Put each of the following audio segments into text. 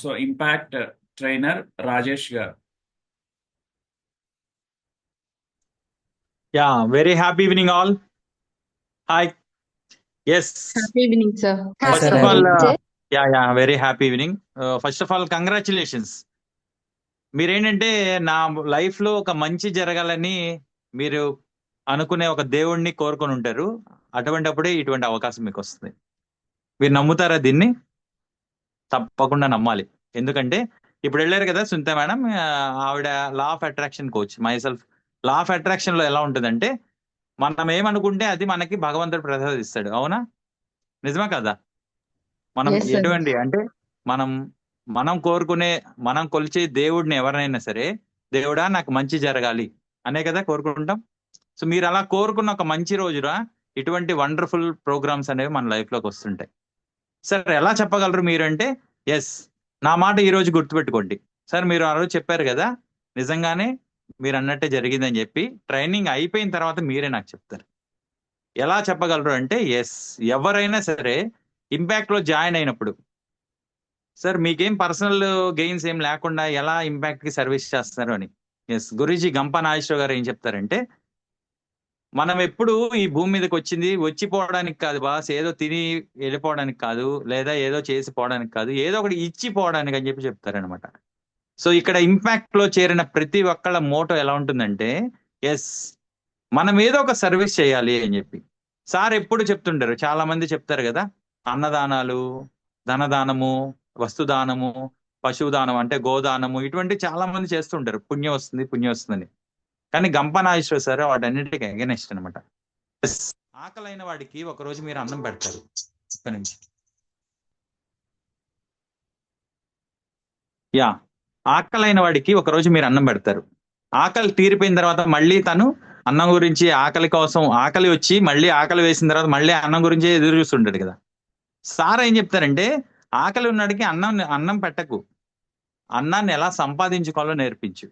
So impact trainer Rajesh గారు. Yeah, very happy evening all. Hi. Yes. Happy evening, sir. Hi, First sir. of Happy all, evening. very happy evening. First of all, congratulations. మీరేంటంటే నా life లో ఒక మంచి జరగాలని మీరు అనుకునే ఒక దేవుణ్ణి కోరుకొని ఉంటారు. అటువంటిప్పుడే ఇటువంటి అవకాశం మీకు వస్తుంది. మీరు నమ్ముతారా దీన్ని? తప్పకుండా నమ్మాలి. ఎందుకంటే ఇప్పుడు వెళ్ళారు కదా సునీత మేడం, ఆవిడ law of attraction coach. Myself law of attraction లో ఎలా ఉంటుందంటే, మనం ఏమనుకుంటే అది మనకి భగవంతుడు ప్రసాదిస్తాడు. అవునా? నిజమా కదా? మనం Yes, sir. ఎటువంటి అంటే మనం మనం కోరుకునే, మనం కొలిచే దేవుడిని ఎవరైనా సరే, దేవుడా నాకు మంచి జరగాలి అనే కదా కోరుకుంటాం. సో మీరు అలా కోరుకున్న ఒక మంచి రోజున ఇటువంటి వండర్ఫుల్ ప్రోగ్రామ్స్ అనేవి మన లైఫ్ లోకి వస్తుంటాయి. సార్ ఎలా చెప్పగలరు మీరు అంటే, ఎస్, నా మాట ఈ రోజు గుర్తుపెట్టుకోండి సార్. మీరు ఆ రోజు చెప్పారు కదా, నిజంగానే మీరు అన్నట్టే జరిగిందని చెప్పి ట్రైనింగ్ అయిపోయిన తర్వాత మీరే నాకు చెప్తారు. ఎలా చెప్పగలరు అంటే, ఎస్, ఎవరైనా సరే ఇంపాక్ట్ లో జాయిన్ అయినప్పుడు, సార్ మీకేం పర్సనల్ గెయిన్స్ ఏం లేకుండా ఎలా ఇంపాక్ట్ కి సర్వీస్ చేస్తున్నారు అని. ఎస్, గురూజీ గంప నాగేశ్వర గారు ఏం చెప్తారంటే, మనం ఎప్పుడు ఈ భూమి మీదకి వచ్చింది వచ్చిపోవడానికి కాదు బాస్, ఏదో తిని వెళ్ళిపోవడానికి కాదు, లేదా ఏదో చేసి పోవడానికి కాదు, ఏదో ఒకటి ఇచ్చిపోవడానికి అని చెప్పి చెప్తారనమాట. సో ఇక్కడ ఇంపాక్ట్ లో చేరిన ప్రతి ఒక్కళ్ళ మోటో ఎలా ఉంటుందంటే, ఎస్, మనం ఏదో ఒక సర్వీస్ చేయాలి అని చెప్పి. సార్ ఎప్పుడు చెప్తుంటారు, చాలా మంది చెప్తారు కదా, అన్నదానాలు, ధనదానము, వస్తుదానము, పశుదానం అంటే గోదానము, ఇటువంటి చాలా మంది చేస్తుంటారు. పుణ్యం వస్తుంది, పుణ్యం వస్తుందని. కానీ గంప నాగేశ్వర సార్ వాటన్నిటికీ అగెనెస్ట్ అనమాట. ఆకలైన వాడికి ఒక రోజు మీరు అన్నం పెడతారు. ఒక్క నిమిషం. యా, ఆకలైన వాడికి ఒక రోజు మీరు అన్నం పెడతారు. ఆకలి తీరిపోయిన తర్వాత మళ్ళీ తను అన్నం గురించి, ఆకలి కోసం ఆకలి వచ్చి మళ్ళీ ఆకలి వేసిన తర్వాత మళ్ళీ అన్నం గురించి ఎదురు చూస్తుంటాడు కదా. సార్ ఏం చెప్తారంటే, ఆకలి ఉన్నాడికి అన్నం పెట్టకు, అన్నాన్ని ఎలా సంపాదించుకోవాలో నేర్పించు.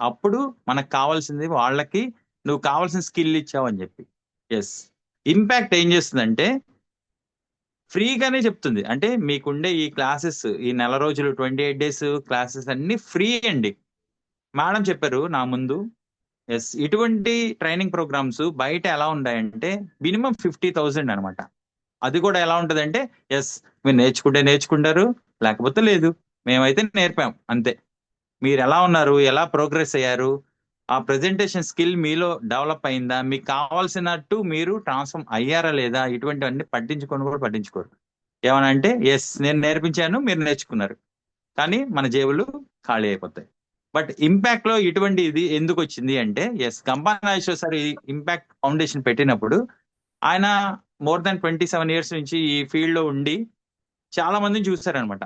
అప్పుడు మనకు కావాల్సింది వాళ్ళకి నువ్వు కావాల్సిన స్కిల్ ఇచ్చావు అని చెప్పి. ఎస్, ఇంపాక్ట్ ఏం చేస్తుందంటే ఫ్రీగానే చెప్తుంది. అంటే మీకుండే ఈ క్లాసెస్, ఈ నెల రోజులు 28 days క్లాసెస్ అన్ని ఫ్రీ అండి. మేడం చెప్పారు నా ముందు. ఎస్, ఇటువంటి ట్రైనింగ్ ప్రోగ్రామ్స్ బయట ఎలా ఉన్నాయంటే మినిమం 50,000 అనమాట. అది కూడా ఎలా ఉంటదంటే, ఎస్, మీరు నేర్చుకుంటే నేర్చుకుంటారు, లేకపోతే లేదు. మేమైతే నేర్పాం అంతే. మీరు ఎలా ఉన్నారు, ఎలా ప్రోగ్రెస్ అయ్యారు, ఆ ప్రెజెంటేషన్ స్కిల్ మీలో డెవలప్ అయిందా, మీకు కావాల్సినట్టు మీరు ట్రాన్స్ఫార్మ్ అయ్యారా లేదా, ఇటువంటివన్నీ పట్టించుకోరు. ఏమన్నా అంటే, ఎస్ నేను నేర్పించాను, మీరు నేర్చుకున్నారు, కానీ మన జేబులు ఖాళీ అయిపోతాయి. బట్ ఇంపాక్ట్ లో ఇటువంటి ఇది ఎందుకు వచ్చింది అంటే, ఎస్, గంపా నాగేశ్వర సార్ ఈ ఇంపాక్ట్ ఫౌండేషన్ పెట్టినప్పుడు ఆయన మోర్ దాన్ 27 years నుంచి ఈ ఫీల్డ్ లో ఉండి చాలా మందిని చూస్తారనమాట.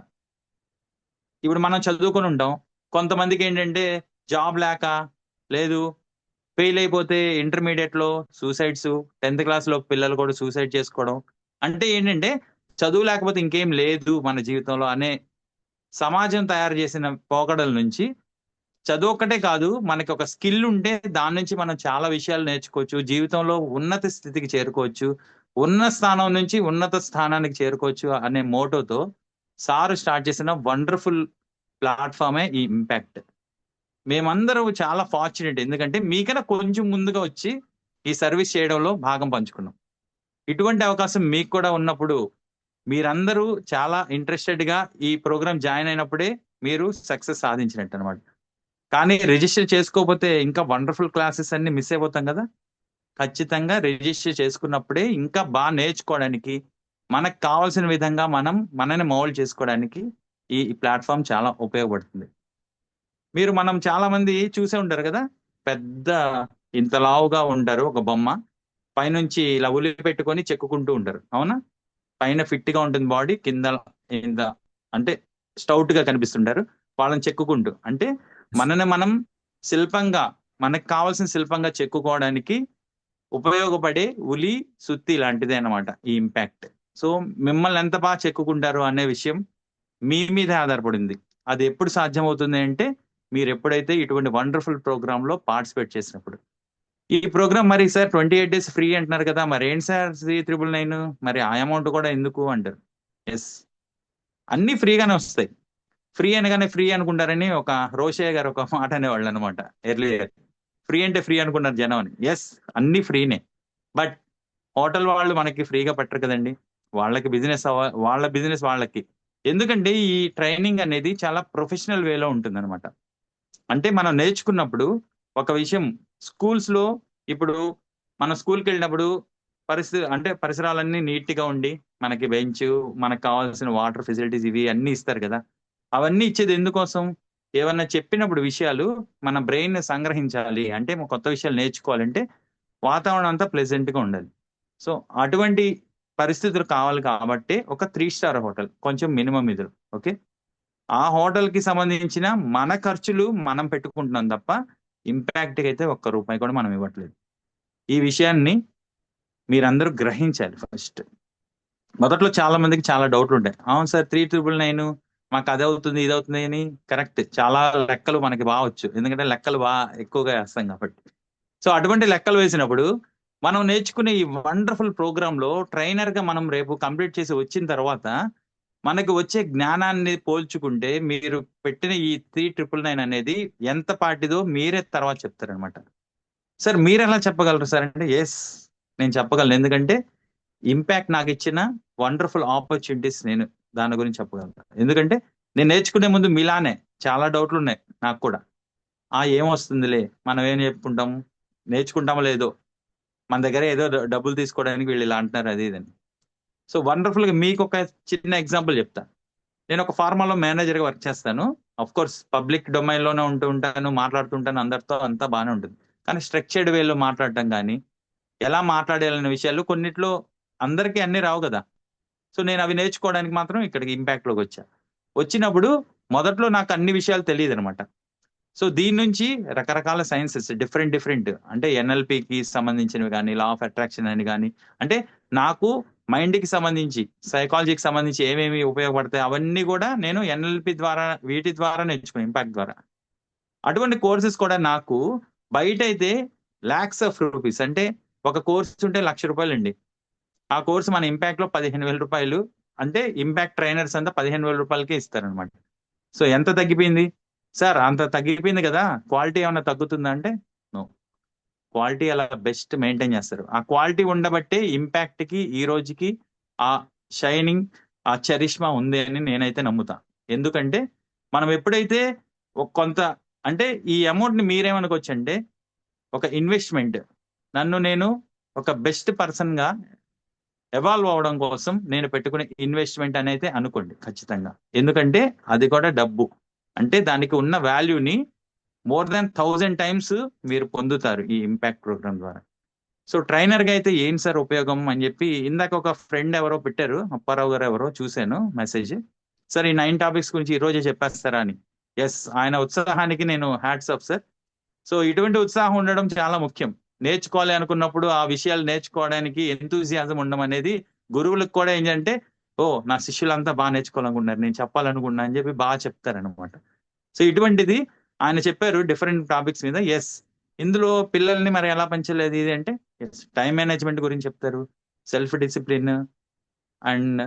ఇప్పుడు మనం చదువుకొని ఉంటాం, కొంతమందికి ఏంటంటే జాబ్ లేక, లేదు ఫెయిల్ అయిపోతే ఇంటర్మీడియట్ లో సూసైడ్స్, 10th class లో పిల్లలు కూడా సూసైడ్ చేసుకోవడం. అంటే ఏంటంటే చదువు లేకపోతే ఇంకేం లేదు మన జీవితంలో అనే సమాజం తయారు చేసిన పోకడల నుంచి, చదువు ఒక్కటే కాదు, మనకి ఒక స్కిల్ ఉంటే దాని నుంచి మనం చాలా విషయాలు నేర్చుకోవచ్చు, జీవితంలో ఉన్నత స్థితికి చేరుకోవచ్చు, ఉన్న స్థానం నుంచి ఉన్నత స్థానానికి చేరుకోవచ్చు అనే మోటోతో సారు స్టార్ట్ చేసిన వండర్ఫుల్ ప్లాట్ఫామే ఈ ఇంపాక్ట్. మేమందరం చాలా ఫార్చునేట్, ఎందుకంటే మీకన్నా కొంచెం ముందుగా వచ్చి ఈ సర్వీస్ చేయడంలో భాగం పంచుకున్నాం. ఇటువంటి అవకాశం మీకు కూడా ఉన్నప్పుడు మీరందరూ చాలా ఇంట్రెస్టెడ్ గా ఈ ప్రోగ్రామ్ జాయిన్ అయినప్పుడే మీరు సక్సెస్ సాధించినట్టు అనమాట. కానీ రిజిస్టర్ చేసుకోకపోతే ఇంకా వండర్ఫుల్ క్లాసెస్ అన్ని మిస్ అయిపోతాం కదా. ఖచ్చితంగా రిజిస్టర్ చేసుకున్నప్పుడే ఇంకా బాగా నేర్చుకోవడానికి, మనకు కావాల్సిన విధంగా మనని మౌల్డ్ చేసుకోవడానికి ఈ ప్లాట్ఫామ్ చాలా ఉపయోగపడుతుంది. మనం చాలా మంది చూసే ఉంటారు కదా, పెద్ద ఇంత లావుగా ఉంటారు, ఒక బొమ్మ పైనుంచి ఇలా ఉలి పెట్టుకొని చెక్కుకుంటూ ఉంటారు. అవునా? పైన ఫిట్ గా ఉంటుంది బాడీ, కింద ఇంత అంటే స్టౌట్ గా కనిపిస్తుంటారు. వాళ్ళని చెక్కుకుంటూ, అంటే మనని మనం శిల్పంగా, మనకు కావాల్సిన శిల్పంగా చెక్కుకోవడానికి ఉపయోగపడే ఉలి, సుత్తి లాంటిదే అన్నమాట ఈ ఇంపాక్ట్. సో మిమ్మల్ని ఎంత బాగా చెక్కుకుంటారు అనే విషయం మీ మీదే ఆధారపడింది. అది ఎప్పుడు సాధ్యం అవుతుంది అంటే, మీరు ఎప్పుడైతే ఇటువంటి వండర్ఫుల్ ప్రోగ్రామ్ లో పార్టిసిపేట్ చేసినప్పుడు. ఈ ప్రోగ్రామ్ మరి సార్ 28 days ఫ్రీ అంటున్నారు కదా, మరి ఏంటి సార్ 399, మరి ఆ అమౌంట్ కూడా ఎందుకు అంటారు. ఎస్, అన్ని ఫ్రీగానే వస్తాయి. ఫ్రీ అనగానే ఫ్రీ అనుకుంటారని ఒక రోషయ్య గారు ఒక మాట అనేవాళ్ళు అనమాట ఎర్లియర్. ఫ్రీ అంటే ఫ్రీ అనుకున్నారు జనం అని. ఎస్, అన్ని ఫ్రీనే. బట్ హోటల్ వాళ్ళు మనకి ఫ్రీగా పెట్టరు కదండి. వాళ్ళకి బిజినెస్ వాళ్ళ బిజినెస్ వాళ్ళకి. ఎందుకంటే ఈ ట్రైనింగ్ అనేది చాలా ప్రొఫెషనల్ వేలో ఉంటుంది అనమాట. అంటే మనం నేర్చుకున్నప్పుడు ఒక విషయం స్కూల్స్ లో, ఇప్పుడు మన స్కూల్కి వెళ్ళినప్పుడు పరిస్థితి అంటే పరిసరాలన్నీ నీట్ గా ఉండి మనకి బెంచ్, మనకు కావాల్సిన వాటర్ ఫెసిలిటీస్ ఇవి అన్ని ఇస్తారు కదా. అవన్నీ ఇచ్చేది ఎందుకోసం? ఏమన్నా చెప్పినప్పుడు విషయాలు మన బ్రెయిన్ సంగ్రహించాలి అంటే, కొత్త విషయాలు నేర్చుకోవాలంటే వాతావరణం అంతా ప్లెజెంట్ గా ఉండాలి. సో అటువంటి పరిస్థితులు కావాలి కాబట్టి ఒక 3 స్టార్ హోటల్ కొంచెం మినిమం ఇదులు. ఓకే, ఆ హోటల్ కి సంబంధించిన మన ఖర్చులు మనం పెట్టుకుంటున్నాం తప్ప ఇంపాక్ట్ అయితే ఒక్క రూపాయి కూడా మనం ఇవ్వట్లేదు. ఈ విషయాన్ని మీరందరూ గ్రహించాలి ఫస్ట్. మొదట్లో చాలా మందికి చాలా డౌట్లు ఉంటాయి. అవును సార్ 3999 మాకు అది అవుతుంది ఇది అవుతుంది అని. కరెక్ట్, చాలా లెక్కలు మనకి బాగా వచ్చు, ఎందుకంటే లెక్కలు బాగా ఎక్కువగా వేస్తాం కాబట్టి. సో అటువంటి లెక్కలు వేసినప్పుడు మనం నేర్చుకునే ఈ వండర్ఫుల్ ప్రోగ్రామ్ లో ట్రైనర్ గా మనం రేపు కంప్లీట్ చేసి వచ్చిన తర్వాత మనకు వచ్చే జ్ఞానాన్ని పోల్చుకుంటే మీరు పెట్టిన ఈ 3999 అనేది ఎంత పాటిదో మీరే తర్వాత చెప్తారనమాట. సార్ మీరు ఎలా చెప్పగలరు సార్ అంటే, ఎస్ నేను చెప్పగలను, ఎందుకంటే ఇంపాక్ట్ నాకు ఇచ్చిన వండర్ఫుల్ ఆపర్చునిటీస్ నేను దాని గురించి చెప్పగలను. ఎందుకంటే నేను నేర్చుకునే ముందు మీలానే చాలా డౌట్లు ఉన్నాయి నాకు కూడా. ఏమొస్తుందిలే, మనం ఏం చెప్పుకుంటాం, నేర్చుకుంటామో లేదో, మన దగ్గర ఏదో డబ్బులు తీసుకోవడానికి వీళ్ళు ఇలా అంటున్నారు అది ఇదని. సో వండర్ఫుల్ గా మీకు ఒక చిన్న ఎగ్జాంపుల్ చెప్తా. నేను ఒక ఫార్మాలో మేనేజర్ గా వర్క్ చేస్తాను. అఫ్ కోర్స్ పబ్లిక్ డొమైన్ లోనే ఉంటూ ఉంటాను, మాట్లాడుతుంటాను అందరితో, అంతా బాగానే ఉంటుంది. కానీ స్ట్రక్చర్డ్ వేలో మాట్లాడటం కానీ, ఎలా మాట్లాడాలనే విషయాలు కొన్నిట్లో అందరికీ అన్ని రావు కదా. సో నేను అవి నేర్చుకోవడానికి మాత్రం ఇక్కడికి ఇంపాక్ట్ లోకి వచ్చా. వచ్చినప్పుడు మొదట్లో నాకు అన్ని విషయాలు తెలియదు అనమాట. సో దీని నుంచి రకరకాల సైన్సెస్ డిఫరెంట్ అంటే ఎన్ఎల్పికి సంబంధించినవి కానీ, లా ఆఫ్ అట్రాక్షన్ అని కానీ, అంటే నాకు మైండ్ కి సంబంధించి సైకాలజీకి సంబంధించి ఏమేమి ఉపయోగపడతాయి అవన్నీ కూడా నేను ఎన్ఎల్పి ద్వారా వీటి ద్వారా నేర్చుకున్నాను, ఇంపాక్ట్ ద్వారా. అటువంటి కోర్సెస్ కూడా నాకు బయట అయితే లాక్స్ ఆఫ్ రూపీస్, అంటే ఒక కోర్స్ ఉంటే ₹1,00,000 అండి. ఆ కోర్సు మన ఇంపాక్ట్ లో ₹15,000, అంటే ఇంపాక్ట్ ట్రైనర్స్ అంతా ₹15,000కే ఇస్తారనమాట. సో ఎంత తగ్గిపోయింది సార్? అంత తగ్గిపోయింది కదా, క్వాలిటీ ఏమైనా తగ్గుతుందా అంటే నో. క్వాలిటీ అలా బెస్ట్ మెయింటైన్ చేస్తారు. ఆ క్వాలిటీ ఉండబట్టే ఇంపాక్ట్ కి ఈ రోజుకి ఆ షైనింగ్, ఆ చరిష్మా ఉంది అని నేనైతే నమ్ముతా. ఎందుకంటే మనం ఎప్పుడైతే కొంత, అంటే ఈ అమౌంట్ ని మీరేమనుకోవచ్చు అంటే ఒక ఇన్వెస్ట్మెంట్, నన్ను నేను ఒక బెస్ట్ పర్సన్ గా ఎవాల్వ్ అవడం కోసం నేను పెట్టుకునే ఇన్వెస్ట్మెంట్ అని అయితే అనుకోండి ఖచ్చితంగా. ఎందుకంటే అది కూడా డబ్బు, అంటే దానికి ఉన్న వాల్యూని మోర్ దాన్ 1000 టైమ్స్ మీరు పొందుతారు ఈ ఇంపాక్ట్ ప్రోగ్రామ్ ద్వారా. సో ట్రైనర్ గా అయితే ఏం సార్ ఉపయోగం అని చెప్పి ఇందాక ఒక ఫ్రెండ్ ఎవరో పెట్టారు, అప్పారావు గారు ఎవరో, చూశాను మెసేజ్. సార్ ఈ 9 టాపిక్స్ గురించి ఈ రోజే చెప్పేస్తారా అని. ఎస్, ఆయన ఉత్సాహానికి నేను హ్యాట్స్ ఆఫ్ సార్. సో ఇటువంటి ఉత్సాహం ఉండడం చాలా ముఖ్యం. నేర్చుకోవాలి అనుకున్నప్పుడు ఆ విషయాలు నేర్చుకోవడానికి ఎంతూజియాజం ఉండడం అనేది గురువులకు కూడా ఏంటంటే, ఓ నా శిష్యులంతా బాగా నేర్చుకోవాలనుకుంటున్నారు, నేను చెప్పాలనుకున్నా అని చెప్పి బాగా చెప్తారనమాట. సో ఇటువంటిది ఆయన చెప్పారు డిఫరెంట్ టాపిక్స్ మీద. ఎస్, ఇందులో పిల్లల్ని మరి ఎలా పెంచలేదు ఇది అంటే, ఎస్ టైం మేనేజ్మెంట్ గురించి చెప్తారు, self discipline and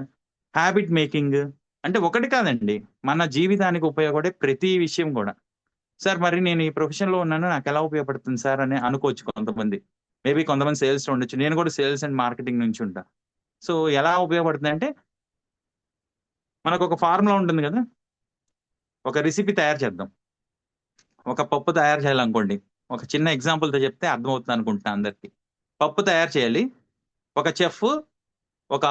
habit making. అంటే ఒకటి కాదండి, మన జీవితానికి ఉపయోగపడే ప్రతి విషయం కూడా. సార్ మరి నేను ఈ ప్రొఫెషన్ లో ఉన్నాను, నాకు ఎలా ఉపయోగపడుతుంది సార్ అని అనుకోవచ్చు కొంతమంది. మేబీ కొంతమంది సేల్స్ లో ఉండొచ్చు, నేను కూడా సేల్స్ అండ్ మార్కెటింగ్ నుంచి ఉంటా. సో ఎలా ఉపయోగపడుతుంది అంటే, మనకు ఒక ఫార్ములా ఉంటుంది కదా, ఒక రెసిపీ తయారు చేద్దాం. ఒక పప్పు తయారు చేయాలనుకోండి, ఒక చిన్న ఎగ్జాంపుల్ తో చెప్తే అర్థమవుతుంది అనుకుంటున్నా అందరికి. పప్పు తయారు చేయాలి, ఒక చెఫ్ ఒక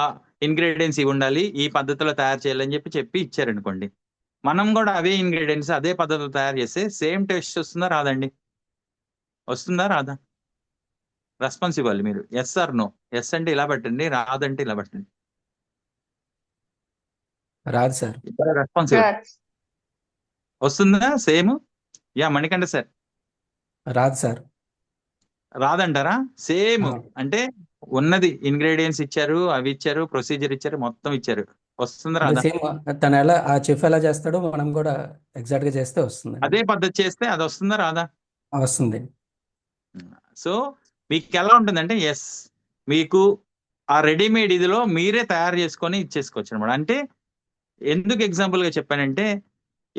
ఇంగ్రీడియంట్స్ ఇవి ఉండాలి, ఈ పద్ధతిలో తయారు చేయాలని చెప్పి ఇచ్చారనుకోండి, మనం కూడా అవే ఇంగ్రీడియంట్స్ అదే పద్ధతిలో తయారు చేస్తే సేమ్ టేస్ట్ వస్తుందా రాదండి? వస్తుందా రాదా? రెస్పాన్స్ ఇవ్వాలి మీరు, ఎస్ ఆర్ నో. ఎస్ అంటే ఇలా పెట్టండి, రాదంటే ఇలా పెట్టండి. రాదు సార్. రెస్పాన్స్ ఇవ్వాలి. వస్తుందా సేమ్? Yeah Manikanta sir. రాదు సార్. రాదంటారా? సేమ్ అంటే ఉన్నది ఇంగ్రీడియంట్స్ ఇచ్చారు, అవి ఇచ్చారు, ప్రొసీజర్ ఇచ్చారు, మొత్తం ఇచ్చారు, వస్తుందా రాదా? సేమ్ తను ఎలా ఆ చెఫ్ ఎలా చేస్తాడో మనం కూడా ఎగ్జాక్ట్ గా చేస్తే వస్తుంది. అదే పద్ధతి చేస్తే అది వస్తుందా రాదా? వస్తుంది. సో మీకు ఎలా ఉంటుందంటే, ఎస్ మీకు ఆ రెడీమేడ్ ఇదిలో మీరే తయారు చేసుకొని ఇచ్చేసుకోవచ్చు అనమాట. అంటే ఎందుకు ఎగ్జాంపుల్ గా చెప్పానంటే,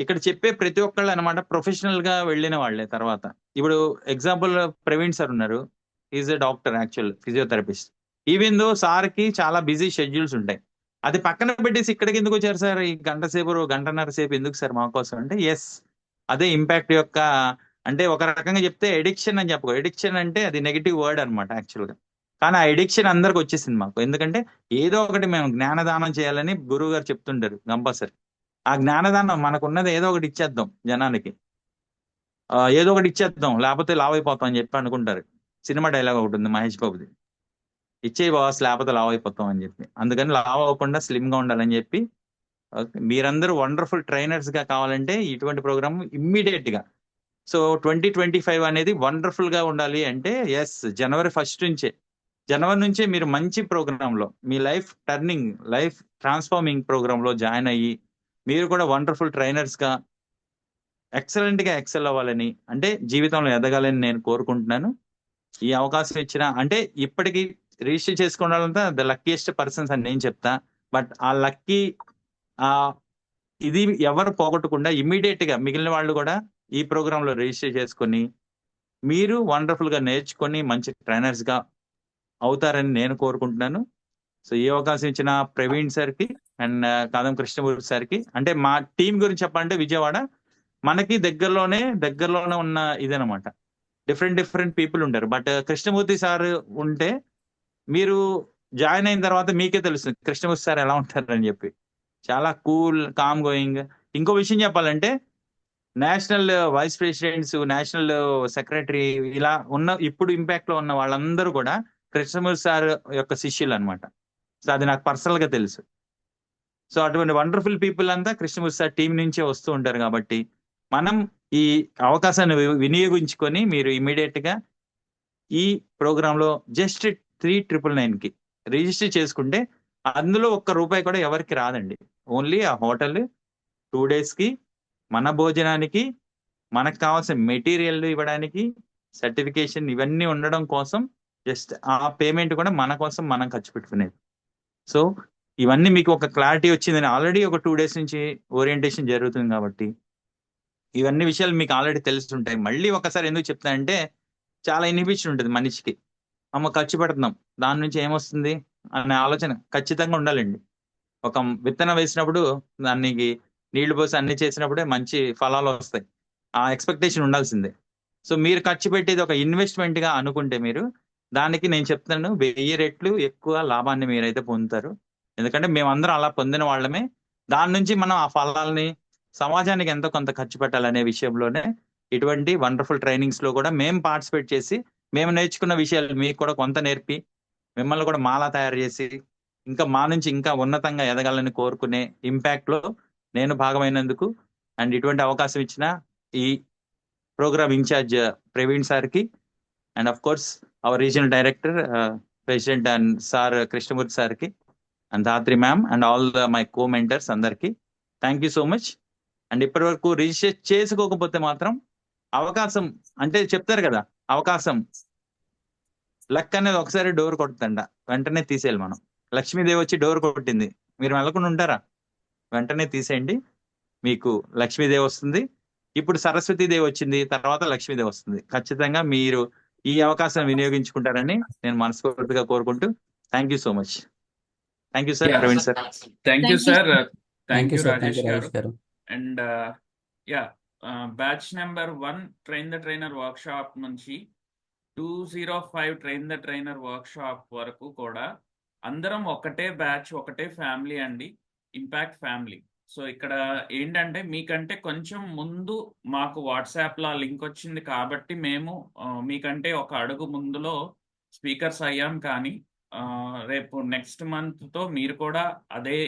ఇక్కడ చెప్పే ప్రతి ఒక్కళ్ళు అనమాట ప్రొఫెషనల్ గా వెళ్ళిన వాళ్ళే తర్వాత. ఇప్పుడు ఎగ్జాంపుల్ ప్రవీణ్ సార్ ఉన్నారు, is a doctor, actual physiotherapist. Even though sir కి చాలా బిజీ షెడ్యూల్స్ ఉంటాయి. అది పక్కన పెట్టేసి ఇక్కడికి ఎందుకు వచ్చారు సార్, ఈ గంట సేపు గంటన్నర సేపు ఎందుకు సార్ మా కోసం అంటే, ఎస్, అదే ఇంపాక్ట్ యొక్క, అంటే ఒక రకంగా చెప్తే ఎడిక్షన్ అని చెప్పుకో. ఎడిక్షన్ అంటే అది నెగిటివ్ వర్డ్ అనమాట యాక్చువల్ గా. కానీ ఆ ఎడిక్షన్ అందరికి వచ్చేసింది మాకు. ఎందుకంటే ఏదో ఒకటి మేము జ్ఞానదానం చేయాలని గురువు గారు చెప్తుంటారు కంపల్సరీ. ఆ జ్ఞానదానం మనకున్నది ఏదో ఒకటి ఇచ్చేద్దాం జనానికి, ఏదో ఒకటి ఇచ్చేద్దాం లేకపోతే లావ్ అయిపోతాం అని చెప్పి అనుకుంటారు. సినిమా డైలాగ్ ఒకటి ఉంది మహేష్ బాబుది, ఇచ్చే బాస్ లేకపోతే లావ్ అయిపోతాం అని చెప్పి. అందుకని లావ్ అవ్వకుండా స్లిమ్ గా ఉండాలని చెప్పి, మీరందరూ వండర్ఫుల్ ట్రైనర్స్ గా కావాలంటే ఇటువంటి ప్రోగ్రామ్ ఇమ్మీడియట్ గా. సో 2025 అనేది వండర్ఫుల్ గా ఉండాలి అంటే ఎస్, జనవరి 1 నుంచే, జనవరి నుంచే మీరు మంచి ప్రోగ్రామ్ లో మీ life turning, life transforming programme లో జాయిన్ అయ్యి మీరు కూడా వండర్ఫుల్ ట్రైనర్స్ గా ఎక్సలెంట్ గా ఎక్సెల్ అవ్వాలని, అంటే జీవితంలో ఎదగాలని నేను కోరుకుంటున్నాను. ఈ అవకాశం ఇచ్చిన, అంటే ఇప్పటికి రిజిస్టర్ చేసుకోవడం వాళ్ళంతా ద లక్కీయెస్ట్ పర్సన్స్ అని నేను చెప్తా. బట్ ఆ లక్కీ ఆ ఇది ఎవరు పోగొట్టకుండా ఇమ్మీడియట్ గా మిగిలిన వాళ్ళు కూడా ఈ ప్రోగ్రామ్ లో రిజిస్టర్ చేసుకొని మీరు వండర్ఫుల్ గా నేర్చుకొని మంచి ట్రైనర్స్ గా అవుతారని నేను కోరుకుంటున్నాను. సో ఈ అవకాశం ఇచ్చిన ప్రవీణ్ సార్ కి అండ్ కాదం కృష్ణమూర్తి సార్ కి, అంటే మా టీం గురించి చెప్పాలంటే విజయవాడ మనకి దగ్గరలోనే ఉన్న ఇదనమాట. డిఫరెంట్ పీపుల్ ఉంటారు. బట్ కృష్ణమూర్తి సార్ ఉంటే మీరు జాయిన్ అయిన తర్వాత మీకే తెలుస్తుంది కృష్ణమూర్తి సార్ ఎలా ఉంటారు అని చెప్పి. చాలా కూల్, కామ్ గోయింగ్. ఇంకో విషయం చెప్పాలంటే national vice presidents, national secretary ఇలా ఉన్న ఇప్పుడు ఇంపాక్ట్ లో ఉన్న వాళ్ళందరూ కూడా కృష్ణమూర్తి సార్ యొక్క శిష్యులు అనమాట. సో అది నాకు పర్సనల్ గా తెలుసు. సో అటువంటి వండర్ఫుల్ పీపుల్ అంతా కృష్ణమూర్తి సార్ టీం నుంచే వస్తూ ఉంటారు. కాబట్టి మనం ఈ అవకాశాన్ని వినియోగించుకొని మీరు ఇమీడియట్ గా ఈ ప్రోగ్రామ్ లో జస్ట్ 3,999 కి రిజిస్టర్ చేసుకుంటే అందులో ₹1 కూడా ఎవరికి రాదండి. ఓన్లీ ఆ హోటల్ 2 days కి, మన భోజనానికి, మనకు కావాల్సిన మెటీరియల్ ఇవ్వడానికి, సర్టిఫికేషన్ ఇవన్నీ ఉండడం కోసం జస్ట్ ఆ పేమెంట్ కూడా మన కోసం మనం ఖర్చు పెట్టుకునేది. సో ఇవన్నీ మీకు ఒక క్లారిటీ వచ్చిందని, ఆల్రెడీ ఒక 2 days నుంచి ఓరియంటేషన్ జరుగుతుంది కాబట్టి ఇవన్నీ విషయాలు మీకు ఆల్రెడీ తెలుస్తుంటాయి. మళ్ళీ ఒకసారి ఎందుకు చెప్తానంటే చాలా ఇన్హిబిషన్ ఉంటుంది మనిషికి. అమ్మ ఖర్చు పెడుతున్నాం, దాని నుంచి ఏమొస్తుంది అనే ఆలోచన ఖచ్చితంగా ఉండాలండి. ఒక విత్తనం వేసినప్పుడు దానికి నీళ్లు పోసి అన్ని చేసినప్పుడే మంచి ఫలాలు వస్తాయి. ఆ ఎక్స్పెక్టేషన్ ఉండాల్సిందే. సో మీరు ఖర్చు పెట్టేది ఒక ఇన్వెస్ట్మెంట్ గా అనుకుంటే మీరు దానికి నేను చెప్తాను 1000 రెట్లు ఎక్కువ లాభాన్ని మీరైతే పొందుతారు. ఎందుకంటే మేమందరం అలా పొందిన వాళ్ళమే. దాని నుంచి మనం ఆ ఫలాల్ని సమాజానికి ఎంతో కొంత ఖర్చు పెట్టాలనే విషయంలోనే ఇటువంటి వండర్ఫుల్ ట్రైనింగ్స్ లో కూడా మేము పార్టిసిపేట్ చేసి మేము నేర్చుకున్న విషయాలు మీకు కూడా కొంత నేర్పి మిమ్మల్ని కూడా మాలా తయారు చేసి ఇంకా మా నుంచి ఇంకా ఉన్నతంగా ఎదగాలని కోరుకునే ఇంపాక్ట్ లో నేను భాగమైనందుకు అండ్ ఇటువంటి అవకాశం ఇచ్చిన ఈ ప్రోగ్రామ్ ఇన్ఛార్జ్ ప్రవీణ్ సార్ కి and of course our regional director president and sir Krishnamurthy sir కి and Dhatri ma'am and all my co mentors అందరికి thank you so much. And ఇప్పటి వరకు రిజిస్టర్ చేసుకోకపోతే మాత్రం అవకాశం, అంటే చెప్తారు కదా అవకాశం, లక్ అనేది ఒకసారి డోర్ కొడుతుందంట, వెంటనే తీసేయాలి మనం. లక్ష్మీదేవి వచ్చి డోర్ కొట్టింది, మీరు వెళ్ళకుండా ఉంటారా? వెంటనే తీసేయండి, మీకు లక్ష్మీదేవి వస్తుంది. ఇప్పుడు సరస్వతీదేవి వచ్చింది, తర్వాత లక్ష్మీదేవి వస్తుంది. ఖచ్చితంగా మీరు ఈ అవకాశం వినియోగించుకుంటారని నేను మనస్ఫూర్తిగా కోరుకుంటూ thank you so much. Thank you sir, Praveen sir. Thank you sir. Thank you sir. Thank Rajesh you గారు. రాజేష్ గారు. And batch number 1 train the trainer work shop నుంచి 205 train the trainer work shop వరకు కూడా అందరం ఒకటే బ్యాచ్, ఒకటే ఫ్యామిలీ అండి, impact family. So ఇక్కడ ఏంటంటే మీకంటే కొంచెం ముందు మాకు వాట్సాప్లో లింక్ వచ్చింది కాబట్టి మేము మీకంటే ఒక అడుగు ముందులో స్పీకర్స్ అయ్యాం. కానీ రేపు నెక్స్ట్ మంత్తో మీరు కూడా అదే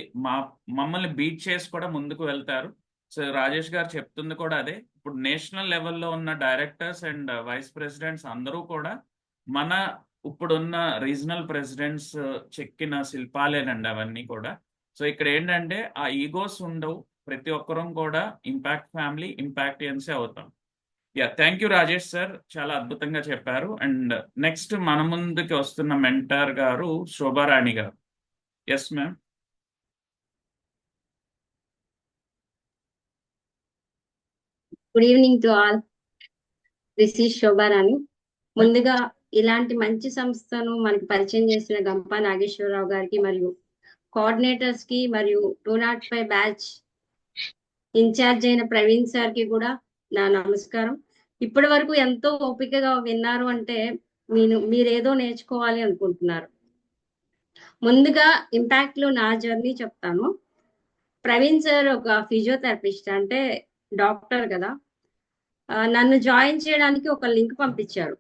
మమ్మల్ని బీట్ చేసి కూడా ముందుకు వెళ్తారు. సో రాజేష్ గారు చెప్తుంది కూడా అదే. ఇప్పుడు నేషనల్ లెవెల్లో ఉన్న డైరెక్టర్స్ అండ్ వైస్ ప్రెసిడెంట్స్ అందరూ కూడా మన ఇప్పుడున్న రీజనల్ ప్రెసిడెంట్స్ చెక్కిన శిల్పాలేనండి అవన్నీ కూడా. సో ఇక్కడ ఏంటంటే ఆ ఈగోస్ ఉండవు, ప్రతి ఒక్కరం కూడా ఇంపాక్ట్ ఫ్యామిలీ, ఇంపాక్టియన్సే అవుతాం. థ్యాంక్ యూ రాజేష్ సార్, చాలా అద్భుతంగా చెప్పారు. అండ్ నెక్స్ట్ మన ముందుకి వస్తున్న మెంటర్ గారు శోభారాణి గారు. Yes ma'am. Good evening to all. This is Shobharani. ముందుగా ఇలాంటి మంచి సంస్థను మనకి పరిచయం చేసిన గంపా నాగేశ్వరరావు గారికి మరియు కోఆర్డినేటర్స్ కి మరియు 205 బ్యాచ్ ఇన్ఛార్జ్ అయిన ప్రవీణ్ సార్ కి కూడా నా నమస్కారం. ఇప్పటి వరకు ఎంతో ఓపికగా విన్నారు అంటే మీరేదో నేర్చుకోవాలి అనుకుంటున్నారు. ముందుగా ఇంపాక్ట్ లో నా జర్నీ చెప్తాను. ప్రవీణ్ సార్ ఒక ఫిజియోథెరపిస్ట్, అంటే డాక్టర్ కదా. నన్ను జాయిన్ చేయడానికి ఒక లింక్ పంపించారు.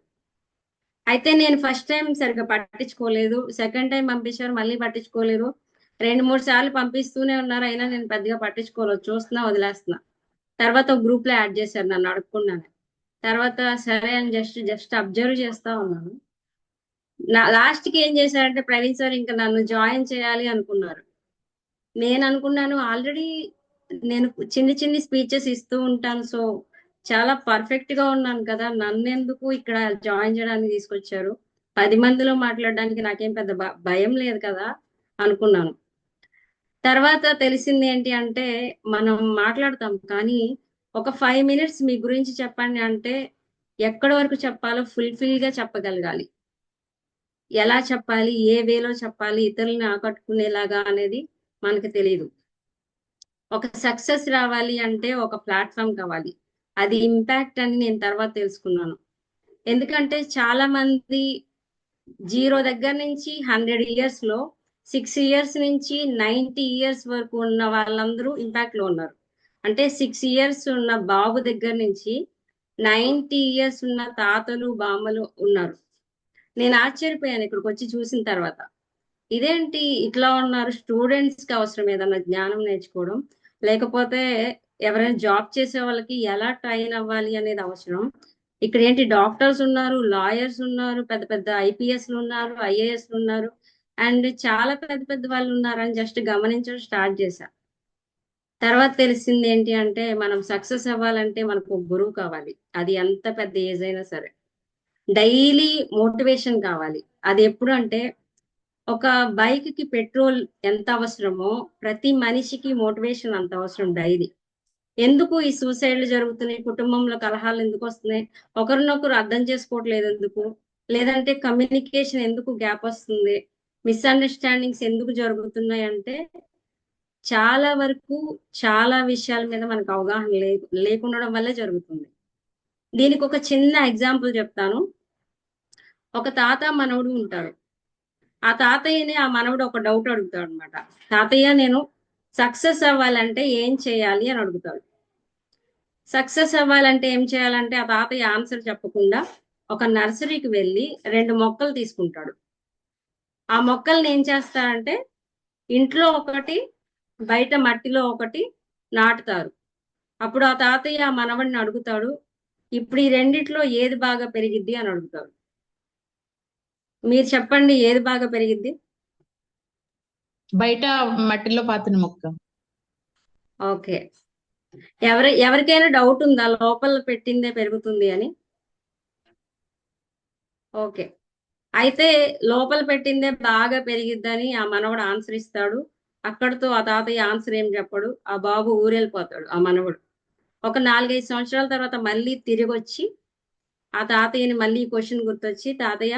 అయితే నేను ఫస్ట్ టైం సరిగ్గా పట్టించుకోలేదు, సెకండ్ టైం పంపించారు, మళ్ళీ పట్టించుకోలేదు, 2-3 సార్లు పంపిస్తూనే ఉన్నారు, అయినా నేను పెద్దగా పట్టించుకోలేదు, చూస్తున్నా వదిలేస్తున్నా. తర్వాత ఒక గ్రూప్ లో యాడ్ చేశారు నన్ను అడుక్కున్నాను. తర్వాత సరే అని జస్ట్ అబ్జర్వ్ చేస్తా ఉన్నాను. లాస్ట్ కి ఏం చేశారంటే ప్రవీణ్ సార్ ఇంకా నన్ను జాయిన్ చేయాలి అనుకున్నారు. నేను అనుకున్నాను ఆల్రెడీ నేను చిన్ని స్పీచెస్ ఇస్తూ ఉంటాను, సో చాలా పర్ఫెక్ట్ గా ఉన్నాను కదా, నన్ను ఎందుకు ఇక్కడ జాయిన్ చేయడానికి తీసుకొచ్చారు, 10 మందిలో మాట్లాడడానికి నాకేం పెద్ద భయం లేదు కదా అనుకున్నాను. తర్వాత తెలిసింది ఏంటి అంటే మనం మాట్లాడతాం కానీ ఒక 5 minutes మీ గురించి చెప్పండి అంటే ఎక్కడి వరకు చెప్పాలో ఫుల్ఫిల్ గా చెప్పగలగాలి. ఎలా చెప్పాలి, ఏ వేలో చెప్పాలి, ఇతరులను ఆకట్టుకునేలాగా అనేది మనకు తెలియదు. ఒక సక్సెస్ రావాలి అంటే ఒక ప్లాట్ఫామ్ కావాలి, అది ఇంపాక్ట్ అని నేను తర్వాత తెలుసుకున్నాను. ఎందుకంటే చాలా మంది 0 దగ్గర నుంచి 100 years లో 6 years నుంచి 90 years వరకు ఉన్న వాళ్ళందరూ ఇంపాక్ట్ లో ఉన్నారు. అంటే 6 years ఉన్న బాబు దగ్గర నుంచి 90 years ఉన్న తాతలు బామ్మలు ఉన్నారు. నేను ఆశ్చర్యపోయాను ఇక్కడికి వచ్చి చూసిన తర్వాత. ఇదేంటి ఇట్లా ఉన్నారు, స్టూడెంట్స్ కి అవసరం ఏదన్నా జ్ఞానం నేర్చుకోవడం, లేకపోతే ఎవరైనా జాబ్ చేసే వాళ్ళకి ఎలా ట్రైన్ అవ్వాలి అనేది అవసరం. ఇక్కడ ఏంటి డాక్టర్స్ ఉన్నారు, లాయర్స్ ఉన్నారు, పెద్ద పెద్ద ఐపీఎస్లు ఉన్నారు, ఐఏఎస్లు ఉన్నారు, అండ్ చాలా పెద్ద వాళ్ళు ఉన్నారు అని జస్ట్ గమనించడం స్టార్ట్ చేశా. తర్వాత తెలిసింది ఏంటి అంటే మనం సక్సెస్ అవ్వాలంటే మనకు ఒక గురువు కావాలి, అది ఎంత పెద్ద ఏజ్ అయినా సరే. డైలీ మోటివేషన్ కావాలి. అది ఎప్పుడు అంటే ఒక బైక్ కి పెట్రోల్ ఎంత అవసరమో ప్రతి మనిషికి మోటివేషన్ అంత అవసరం డైలీ. ఎందుకు ఈ సూసైడ్లు జరుగుతున్నాయి, కుటుంబంలో కలహాలు ఎందుకు వస్తున్నాయి, ఒకరినొకరు అర్థం చేసుకోవట్లేదు ఎందుకు, లేదంటే కమ్యూనికేషన్ ఎందుకు గ్యాప్ వస్తుంది, మిస్అండర్స్టాండింగ్స్ ఎందుకు జరుగుతున్నాయి అంటే చాలా వరకు చాలా విషయాల మీద మనకు అవగాహన లేకుండడం వల్లే జరుగుతుంది. దీనికి ఒక చిన్న ఎగ్జాంపుల్ చెప్తాను. ఒక తాత మనవడు ఉంటాడు. ఆ తాతయ్యని ఆ మనవడు ఒక డౌట్ అడుగుతాడు అనమాట. తాతయ్య, నేను సక్సెస్ అవ్వాలంటే ఏం చేయాలి అని అడుగుతాడు. సక్సెస్ అవ్వాలంటే ఏం చేయాలంటే ఆ తాతయ్య ఆన్సర్ చెప్పకుండా ఒక నర్సరీకి వెళ్ళి 2 మొక్కలు తీసుకుంటాడు. ఆ మొక్కల్ని ఏం చేస్తారంటే ఇంట్లో ఒకటి, బయట మట్టిలో ఒకటి నాటుతారు. అప్పుడు ఆ తాతయ్య ఆ మనవడిని అడుగుతాడు, ఇప్పుడు ఈ రెండిట్లో ఏది బాగా పెరిగిద్ది అని అడుగుతాడు. మీరు చెప్పండి, ఏది బాగా పెరిగిద్ది? బయట మట్టిలో పాతిన మొక్క. ఓకే. ఎవరికైనా డౌట్ ఉందా లోపల పెట్టిందే పెరుగుతుంది అని? ఓకే. అయితే లోపల పెట్టిందే బాగా పెరిగిద్దని ఆ మనవడు ఆన్సర్ ఇస్తాడు. అక్కడితో ఆ తాతయ్య ఆన్సర్ ఏం చెప్పడు, ఆ బాబు ఊరెళ్ళిపోతాడు ఆ మనవడు. ఒక 4-5 సంవత్సరాల తర్వాత మళ్ళీ తిరిగి వచ్చి ఆ తాతయ్యని మళ్ళీ క్వశ్చన్ గుర్తొచ్చి, తాతయ్య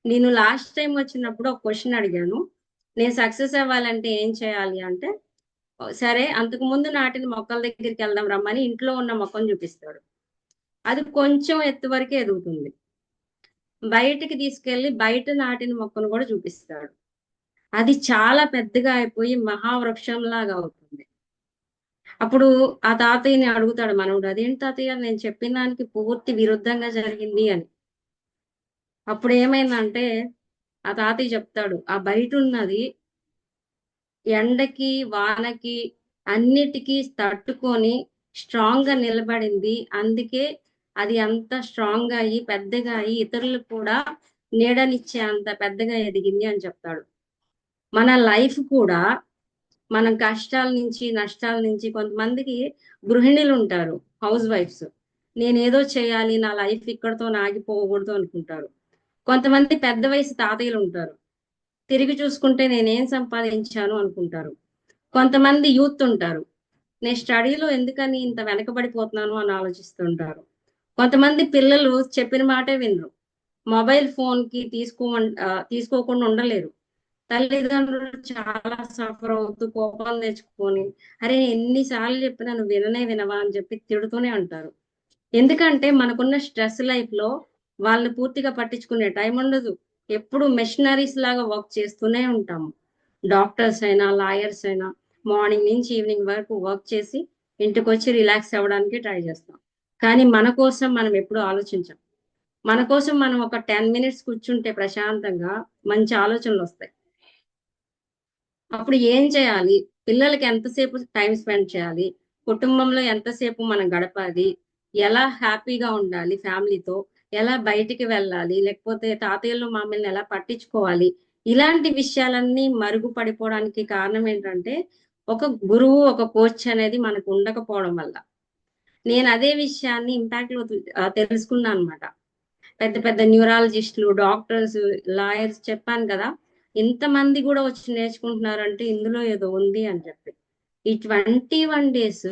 నేను లాస్ట్ టైం వచ్చినప్పుడు ఒక క్వశ్చన్ అడిగాను, నేను సక్సెస్ అవ్వాలంటే ఏం చేయాలి అంటే, సరే అంతకు ముందు నాటిన మొక్కల దగ్గరికి వెళ్దాం రమ్మని ఇంట్లో ఉన్న మొక్కను చూపిస్తాడు. అది కొంచెం ఎత్తు వరకే ఎదుగుతుంది. బయటికి తీసుకెళ్లి బయట నాటిన మొక్కను కూడా చూపిస్తాడు. అది చాలా పెద్దగా అయిపోయి మహావృక్షం లాగా అవుతుంది. అప్పుడు ఆ తాతయ్యని అడుగుతాడు మనవుడు, అదేంటి తాతయ్య, నేను చెప్పిన దానికి పూర్తి విరుద్ధంగా జరిగింది అని. అప్పుడు ఏమైందంటే ఆ తాతయ్య చెప్తాడు, ఆ బయట ఉన్నది ఎండకి వానకి అన్నిటికీ తట్టుకొని స్ట్రాంగ్ గా నిలబడింది, అందుకే అది అంత స్ట్రాంగ్ గా అయ్యి పెద్దగా అయ్యి ఇతరులకు కూడా నీడనిచ్చే అంత పెద్దగా ఎదిగింది అని చెప్తాడు. మన లైఫ్ కూడా మనం కష్టాల నుంచి నష్టాల నుంచి, కొంతమందికి గృహిణులు ఉంటారు, హౌస్ వైఫ్స్, నేనేదో చేయాలి, నా లైఫ్ ఇక్కడతో ఆగిపోకూడదు అనుకుంటారు. కొంతమంది పెద్ద వయసు తాతయ్యలు ఉంటారు, తిరిగి చూసుకుంటే నేనేం సంపాదించాను అనుకుంటారు. కొంతమంది యూత్ ఉంటారు, నేను స్టడీలో ఎందుకని ఇంత వెనకబడిపోతున్నాను అని ఆలోచిస్తుంటారు. కొంతమంది పిల్లలు చెప్పిన మాటే వినరు. మొబైల్ ఫోన్ కి తీసుకోకుండా ఉండలేరు. తల్లిదండ్రులు చాలా సఫర్ అవుతూ కోపం తెచ్చుకొని, అరే ఎన్నిసార్లు చెప్పినా నువ్వు వినవా అని చెప్పి తిడుతూనే ఉంటారు. ఎందుకంటే మనకున్న స్ట్రెస్ లైఫ్ లో వాళ్ళని పూర్తిగా పట్టించుకునే టైం ఉండదు. ఎప్పుడు మెషినరీస్ లాగా వర్క్ చేస్తూనే ఉంటాము. డాక్టర్స్ అయినా లాయర్స్ అయినా మార్నింగ్ నుంచి ఈవినింగ్ వరకు వర్క్ చేసి ఇంటికి వచ్చి రిలాక్స్ అవ్వడానికి ట్రై చేస్తాం. కానీ మన కోసం మనం ఎప్పుడు ఆలోచించాం. మన కోసం మనం ఒక 10 మినిట్స్ కూర్చుంటే ప్రశాంతంగా మంచి ఆలోచనలు వస్తాయి. అప్పుడు ఏం చేయాలి? పిల్లలకి ఎంతసేపు టైం స్పెండ్ చేయాలి? కుటుంబంలో ఎంతసేపు మనం గడపాలి? ఎలా హ్యాపీగా ఉండాలి ఫ్యామిలీతో? ఎలా బయటికి వెళ్ళాలి? లేకపోతే తాతయ్యలు, మామయ్యలను ఎలా పట్టించుకోవాలి? ఇలాంటి విషయాలన్నీ మరుగుపడిపోవడానికి కారణం ఏంటంటే, ఒక గురువు, ఒక కోచ్ అనేది మనకు ఉండకపోవడం వల్ల. నేను అదే విషయాన్ని ఇంపాక్ట్ లో తెలుసుకున్నాను అన్నమాట. పెద్ద పెద్ద న్యూరాలజిస్టులు, డాక్టర్స్, లాయర్స్ చెప్పాను కదా, ఇంతమంది కూడా వచ్చి నేర్చుకుంటున్నారంటే ఇందులో ఏదో ఉంది అని చెప్పి. ఈ 21 డేస్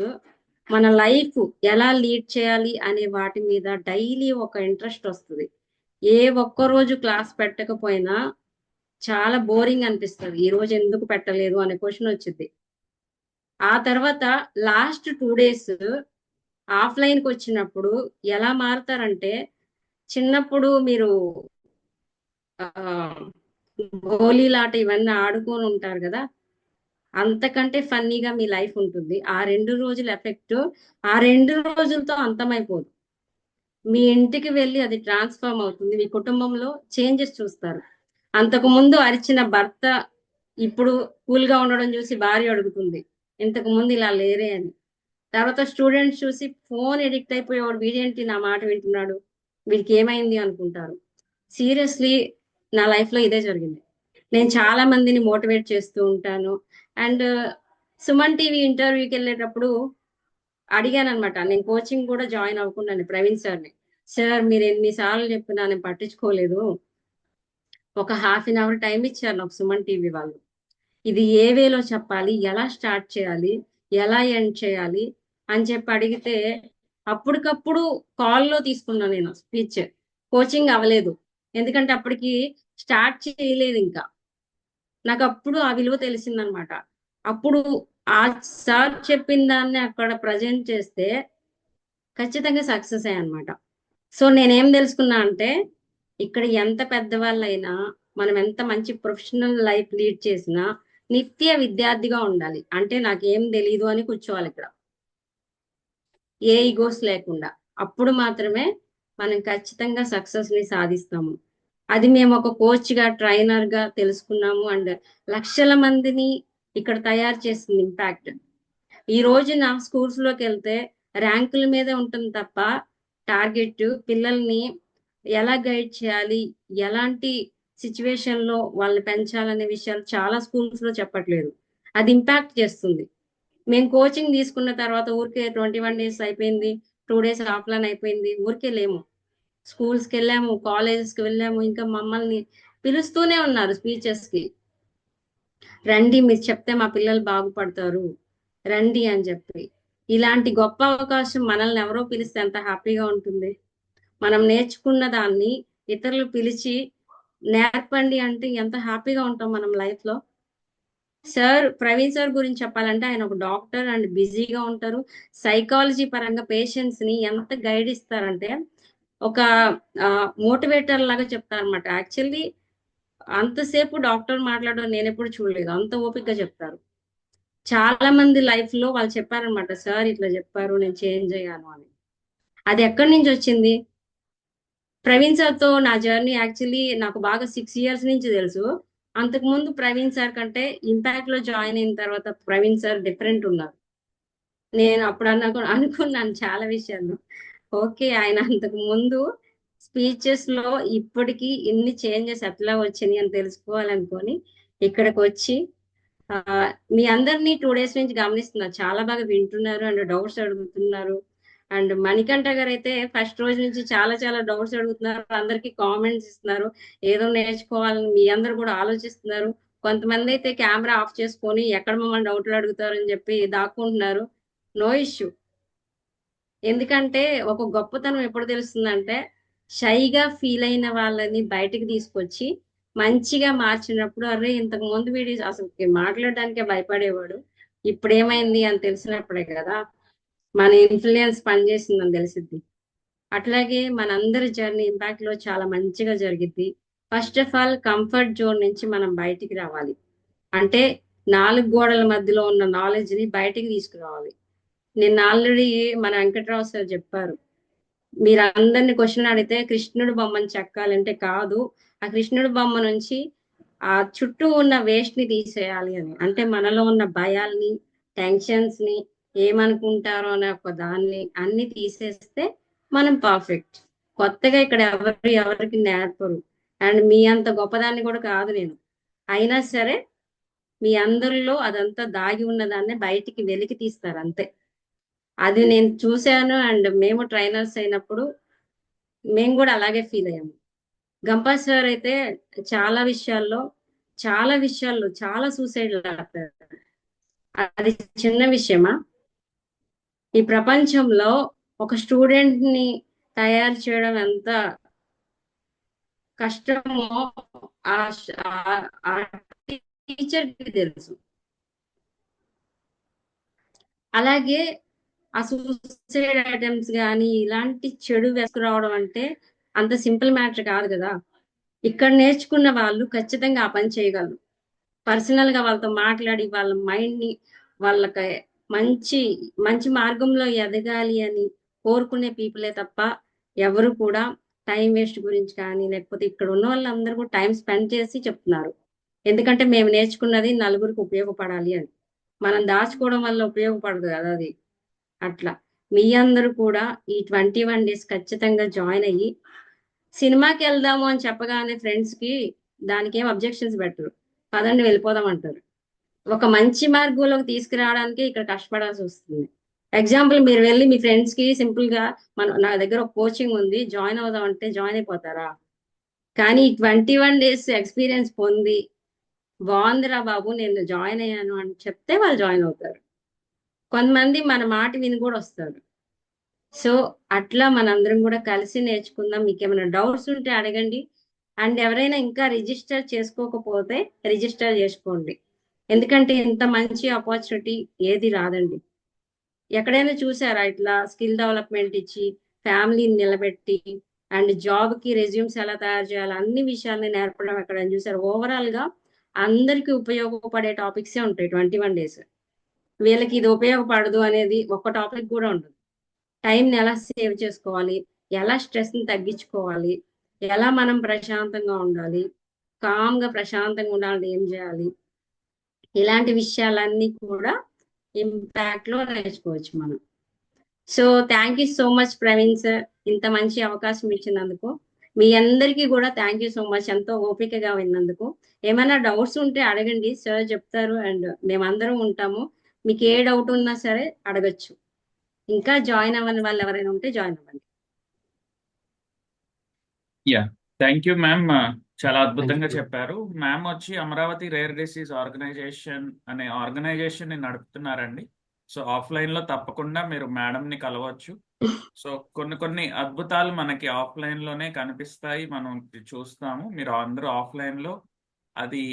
మన లైఫ్ ఎలా లీడ్ చేయాలి అనే వాటి మీద డైలీ ఒక ఇంట్రెస్ట్ వస్తుంది. ఏ ఒక్క రోజు క్లాస్ పెట్టకపోయినా చాలా బోరింగ్ అనిపిస్తుంది. ఈ రోజు ఎందుకు పెట్టలేదు అనే క్వశ్చన్ వచ్చింది. ఆ తర్వాత లాస్ట్ 2 డేస్ ఆఫ్లైన్ కి వచ్చినప్పుడు ఎలా మారుతారంటే, చిన్నప్పుడు మీరు ఆ గోళీలాట ఇవన్నీ ఆడుకొని ఉంటారు కదా, అంతకంటే ఫన్నీగా మీ లైఫ్ ఉంటుంది. ఆ 2 రోజుల ఎఫెక్ట్ ఆ 2 రోజులతో అంతమైపోదు. మీ ఇంటికి వెళ్ళి అది ట్రాన్స్ఫార్మ్ అవుతుంది. మీ కుటుంబంలో చేంజెస్ చూస్తారు. అంతకు ముందు అరిచిన భర్త ఇప్పుడు కూల్ గా ఉండడం చూసి భార్య అడుగుతుంది, ఇంతకు ముందు ఇలా లేరే అని. తర్వాత స్టూడెంట్స్ చూసి ఫోన్ ఎడిక్ట్ అయిపోయేవాడు, వీడేంటి నా మాట వింటున్నాడు, వీడికి ఏమైంది అనుకుంటారు. సీరియస్లీ నా లైఫ్ లో ఇదే జరిగింది. నేను చాలా మందిని మోటివేట్ చేస్తూ ఉంటాను. అండ్ సుమన్ టీవీ ఇంటర్వ్యూకి వెళ్ళేటప్పుడు అడిగాను అనమాట, నేను కోచింగ్ కూడా జాయిన్ అవ్వకుండానే ప్రవీణ్ సార్ని. సార్ మీరు ఎన్నిసార్లు చెప్పినా నేను పట్టించుకోలేదు, ఒక హాఫ్ అన్ అవర్ టైం ఇచ్చారు నాకు సుమన్ టీవీ వాళ్ళు. ఇది ఏ వేలో చెప్పాలి, ఎలా స్టార్ట్ చేయాలి, ఎలా ఎండ్ చేయాలి అని చెప్పి అడిగితే అప్పటికప్పుడు కాల్లో తీసుకున్నాను నేను స్పీచ్. కోచింగ్ అవ్వలేదు, ఎందుకంటే అప్పటికి స్టార్ట్ చేయలేదు ఇంకా. నాకు అప్పుడు ఆ విలువ తెలిసిందనమాట. అప్పుడు ఆ సార్ చెప్పిన దాన్ని అక్కడ ప్రజెంట్ చేస్తే ఖచ్చితంగా సక్సెస్ అయ్యనమాట. సో నేనేం తెలుసుకున్నా అంటే, ఇక్కడ ఎంత పెద్దవాళ్ళైనా, మనం ఎంత మంచి ప్రొఫెషనల్ లైఫ్ లీడ్ చేసినా నిత్య విద్యార్థిగా ఉండాలి. అంటే నాకేం తెలీదు అని కూర్చోవాలి ఇక్కడ, ఏ ఈగోస్ లేకుండా. అప్పుడు మాత్రమే మనం ఖచ్చితంగా సక్సెస్ ని సాధిస్తాము. అది మేము ఒక కోచ్ గా, ట్రైనర్ గా తెలుసుకున్నాము. అండ్ లక్షల మందిని ఇక్కడ తయారు చేసింది ఇంపాక్ట్. ఈ రోజున స్కూల్స్ లోకి వెళ్తే ర్యాంకుల మీదే ఉంటుంది తప్ప టార్గెట్ పిల్లల్ని ఎలా గైడ్ చేయాలి, ఎలాంటి సిచ్యువేషన్ లో వాళ్ళని పెంచాలనే విషయాలు చాలా స్కూల్స్ లో చెప్పట్లేదు. అది ఇంపాక్ట్ చేస్తుంది. మేము కోచింగ్ తీసుకున్న తర్వాత ఊరికే 21 డేస్ అయిపోయింది, 2 డేస్ ఆఫ్లైన్ అయిపోయింది, ఊరికే లేము. స్కూల్స్కి వెళ్ళాము, కాలేజెస్కి వెళ్ళాము, ఇంకా మమ్మల్ని పిలుస్తూనే ఉన్నారు స్పీచెస్ కి. రండి, మీరు చెప్తే మా పిల్లలు బాగుపడతారు, రండి అని చెప్పి. ఇలాంటి గొప్ప అవకాశం మనల్ని ఎవరో పిలిస్తే ఎంత హ్యాపీగా ఉంటుంది. మనం నేర్చుకున్న దాన్ని ఇతరులు పిలిచి నేర్పండి అంటే ఎంత హ్యాపీగా ఉంటాం మనం లైఫ్ లో. సార్ ప్రవీణ్ సార్ గురించి చెప్పాలంటే, ఆయన ఒక డాక్టర్ అండ్ బిజీగా ఉంటారు. సైకాలజీ పరంగా పేషెంట్స్ ని ఎంత గైడ్ ఇస్తారంటే, ఒక మోటివేటర్ లాగా చెప్తారనమాట. యాక్చువల్లీ అంతసేపు డాక్టర్ మాట్లాడడం నేను ఎప్పుడు చూడలేదు, అంత ఓపికగా చెప్తారు. చాలా మంది లైఫ్ లో వాళ్ళు చెప్పారనమాట, సార్ ఇట్లా చెప్పారు, నేను చేంజ్ అయ్యాను అని. అది ఎక్కడి నుంచి వచ్చింది? ప్రవీణ్ సార్ తో నా జర్నీ యాక్చువల్లీ నాకు బాగా 6 ఇయర్స్ నుంచి తెలుసు. అంతకు ముందు ప్రవీణ్ సార్ కంటే ఇంపాక్ట్ లో జాయిన్ అయిన తర్వాత ప్రవీణ్ సార్ డిఫరెంట్ ఉన్నారు. నేను అప్పుడు అనుకున్నాను చాలా విషయాలు. ఓకే, ఆయన అంతకు ముందు స్పీచెస్ లో ఇప్పటికి ఇన్ని చేంజెస్ ఎట్లా వచ్చినాయి అని తెలుసుకోవాలనుకొని ఇక్కడికి వచ్చి మీ అందరినీ 2 డేస్ నుంచి గమనిస్తున్నారు, చాలా బాగా వింటున్నారు అండ్ డౌట్స్ అడుగుతున్నారు. అండ్ మణికంఠ గారు అయితే ఫస్ట్ రోజు నుంచి చాలా చాలా డౌట్స్ అడుగుతున్నారు, అందరికి కామెంట్స్ ఇస్తున్నారు, ఏదో నేర్చుకోవాలని మీ అందరు కూడా ఆలోచిస్తున్నారు. కొంతమంది అయితే కెమెరా ఆఫ్ చేసుకొని ఎక్కడ మమ్మల్ని డౌట్లు అడుగుతారు అని చెప్పి దాక్కుంటున్నారు. No issue. ఎందుకంటే ఒక గొప్పతనం ఎప్పుడు తెలుస్తుందంటే షైగా ఫీల్ అయిన వాళ్ళని బయటికి తీసుకొచ్చి మంచిగా మార్చినప్పుడు, అరే ఇంతకు ముందు వీడి అసలు మాట్లాడడానికే భయపడేవాడు, ఇప్పుడు ఏమైంది అని తెలిసినప్పుడే కదా మన ఇన్ఫ్లుయెన్స్ పనిచేసిందని తెలిసిద్ది. అట్లాగే మనందరి జర్నీ ఇంపాక్ట్ లో చాలా మంచిగా జరిగిద్ది. First of all comfort zone నుంచి మనం బయటికి రావాలి. అంటే 4 గోడల మధ్యలో ఉన్న నాలెడ్జ్ ని బయటికి తీసుకురావాలి. నిన్న ఆల్రెడీ మన వెంకట్రావు సార్ చెప్పారు, మీరు అందరిని క్వశ్చన్ అడిగితే కృష్ణుడు బొమ్మను చెక్కాలంటే కాదు, ఆ కృష్ణుడు బొమ్మ నుంచి ఆ చుట్టూ ఉన్న వేస్ట్ ని తీసేయాలి అని. అంటే మనలో ఉన్న భయాల్ని, టెన్షన్స్ ని, ఏమనుకుంటారో అనే ఒక దాన్ని అన్ని తీసేస్తే మనం పర్ఫెక్ట్. కొత్తగా ఇక్కడ ఎవరికి నేర్పరు, అండ్ మీ అంత గొప్పదాన్ని కూడా కాదు నేను. అయినా సరే మీ అందరిలో అదంతా దాగి ఉన్న దాన్ని బయటికి వెలికి తీస్తారు అంతే. అది నేను చూశాను, అండ్ మేము ట్రైనర్స్ అయినప్పుడు మేము కూడా అలాగే ఫీల్ అయ్యాము. గంపా సార్ అయితే చాలా విషయాల్లో చాలా సూసైడ్ ఆడతారు. అది చిన్న విషయమా? ఈ ప్రపంచంలో ఒక స్టూడెంట్ ని తయారు చేయడం ఎంత కష్టమో ఆ టీచర్ కి తెలుసు. అలాగే ఆ సూసైడ్ అటెంప్ట్స్ కానీ ఇలాంటి చెడు వేసుకురావడం అంటే అంత సింపుల్ మ్యాటర్ కాదు కదా. ఇక్కడ నేర్చుకున్న వాళ్ళు ఖచ్చితంగా ఆ పని చేయగలరు. పర్సనల్ గా వాళ్ళతో మాట్లాడి వాళ్ళ మైండ్ ని వాళ్ళకి మంచి మంచి మార్గంలో ఎదగాలి అని కోరుకునే పీపులే తప్ప ఎవరు కూడా టైం వేస్ట్ గురించి కానీ, లేకపోతే ఇక్కడ ఉన్న వాళ్ళందరూ కూడా టైం స్పెండ్ చేసి చెప్తున్నారు. ఎందుకంటే మేము నేర్చుకున్నది నలుగురికి ఉపయోగపడాలి అని. మనం దాచుకోవడం వల్ల ఉపయోగపడదు కదా అది. అట్లా మీ అందరూ కూడా ఈ 21 days ఖచ్చితంగా జాయిన్ అయ్యి, సినిమాకి వెళ్దాము అని చెప్పగానే ఫ్రెండ్స్ కి దానికి ఏం అబ్జెక్షన్స్ పెట్టరు, పదండి వెళ్ళిపోదాం అంటారు. ఒక మంచి మార్గంలోకి తీసుకురావడానికి ఇక్కడ కష్టపడాల్సి వస్తుంది. ఎగ్జాంపుల్, మీరు వెళ్ళి మీ ఫ్రెండ్స్ కి సింపుల్ గా నా దగ్గర ఒక కోచింగ్ ఉంది జాయిన్ అవుదాం అంటే జాయిన్ అయిపోతారా? కానీ 21 days ఎక్స్పీరియన్స్ పొంది బాగుందిరా బాబు నేను జాయిన్ అయ్యాను అని చెప్తే వాళ్ళు జాయిన్ అవుతారు. కొంతమంది మన మాట విని కూడా వస్తారు. సో అట్లా మనందరం కూడా కలిసి నేర్చుకుందాం. మీకు ఏమైనా డౌట్స్ ఉంటే అడగండి. అండ్ ఎవరైనా ఇంకా రిజిస్టర్ చేసుకోకపోతే రిజిస్టర్ చేసుకోండి. ఎందుకంటే ఇంత మంచి ఆపర్చునిటీ ఏది రాదండి. ఎక్కడైనా చూసారా ఇట్లా స్కిల్ డెవలప్మెంట్ ఇచ్చి ఫ్యామిలీని నిలబెట్టి అండ్ జాబ్ కి రెజ్యూమ్స్ ఎలా తయారు చేయాలి అన్ని విషయాల్ని నేర్పడం ఎక్కడైనా చూసారు? ఓవరాల్ గా అందరికి ఉపయోగపడే టాపిక్సే ఉంటాయి 21 days. వీళ్ళకి ఇది ఉపయోగపడదు అనేది ఒక టాపిక్ కూడా ఉండదు. టైంని ఎలా సేవ్ చేసుకోవాలి, ఎలా స్ట్రెస్ ని తగ్గించుకోవాలి, ఎలా మనం ప్రశాంతంగా ఉండాలి, కామ్ గా ప్రశాంతంగా ఉండాలంటే ఏం చేయాలి, ఇలాంటి విషయాలన్నీ కూడా ఇంపాక్ట్ లో నేర్చుకోవచ్చు మనం. So thank you so much Praveen sir, ఇంత మంచి అవకాశం ఇచ్చినందుకు. మీ అందరికీ కూడా థ్యాంక్ యూ సో మచ్, ఎంతో ఓపికగా విన్నందుకు. ఏమైనా డౌట్స్ ఉంటే అడగండి, సార్ చెప్తారు అండ్ మేమందరం ఉంటాము. మీకు ఏ డౌట్ ఉన్నా సరే అడగచ్చు. ఇంకా జాయిన్ అవ్వని వాళ్ళు ఎవరైనా ఉంటే జాయిన్ అవ్వండి. యా, థ్యాంక్ యూ మ్యామ్, చాలా అద్భుతంగా you. చెప్పారు. మ్యామ్ వచ్చి అమరావతి రేర్ డిసీజ్ ఆర్గనైజేషన్ అనే ఆర్గనైజేషన్ ని నడుపుతున్నారండి. సో ఆఫ్లైన్ లో తప్పకుండా మీరు మేడం ని కలవచ్చు. సో కొన్ని అద్భుతాలు మనకి ఆఫ్లైన్ లోనే కనిపిస్తాయి, మనం చూస్తాము. మీరు అందరూ ఆఫ్లైన్ లో అది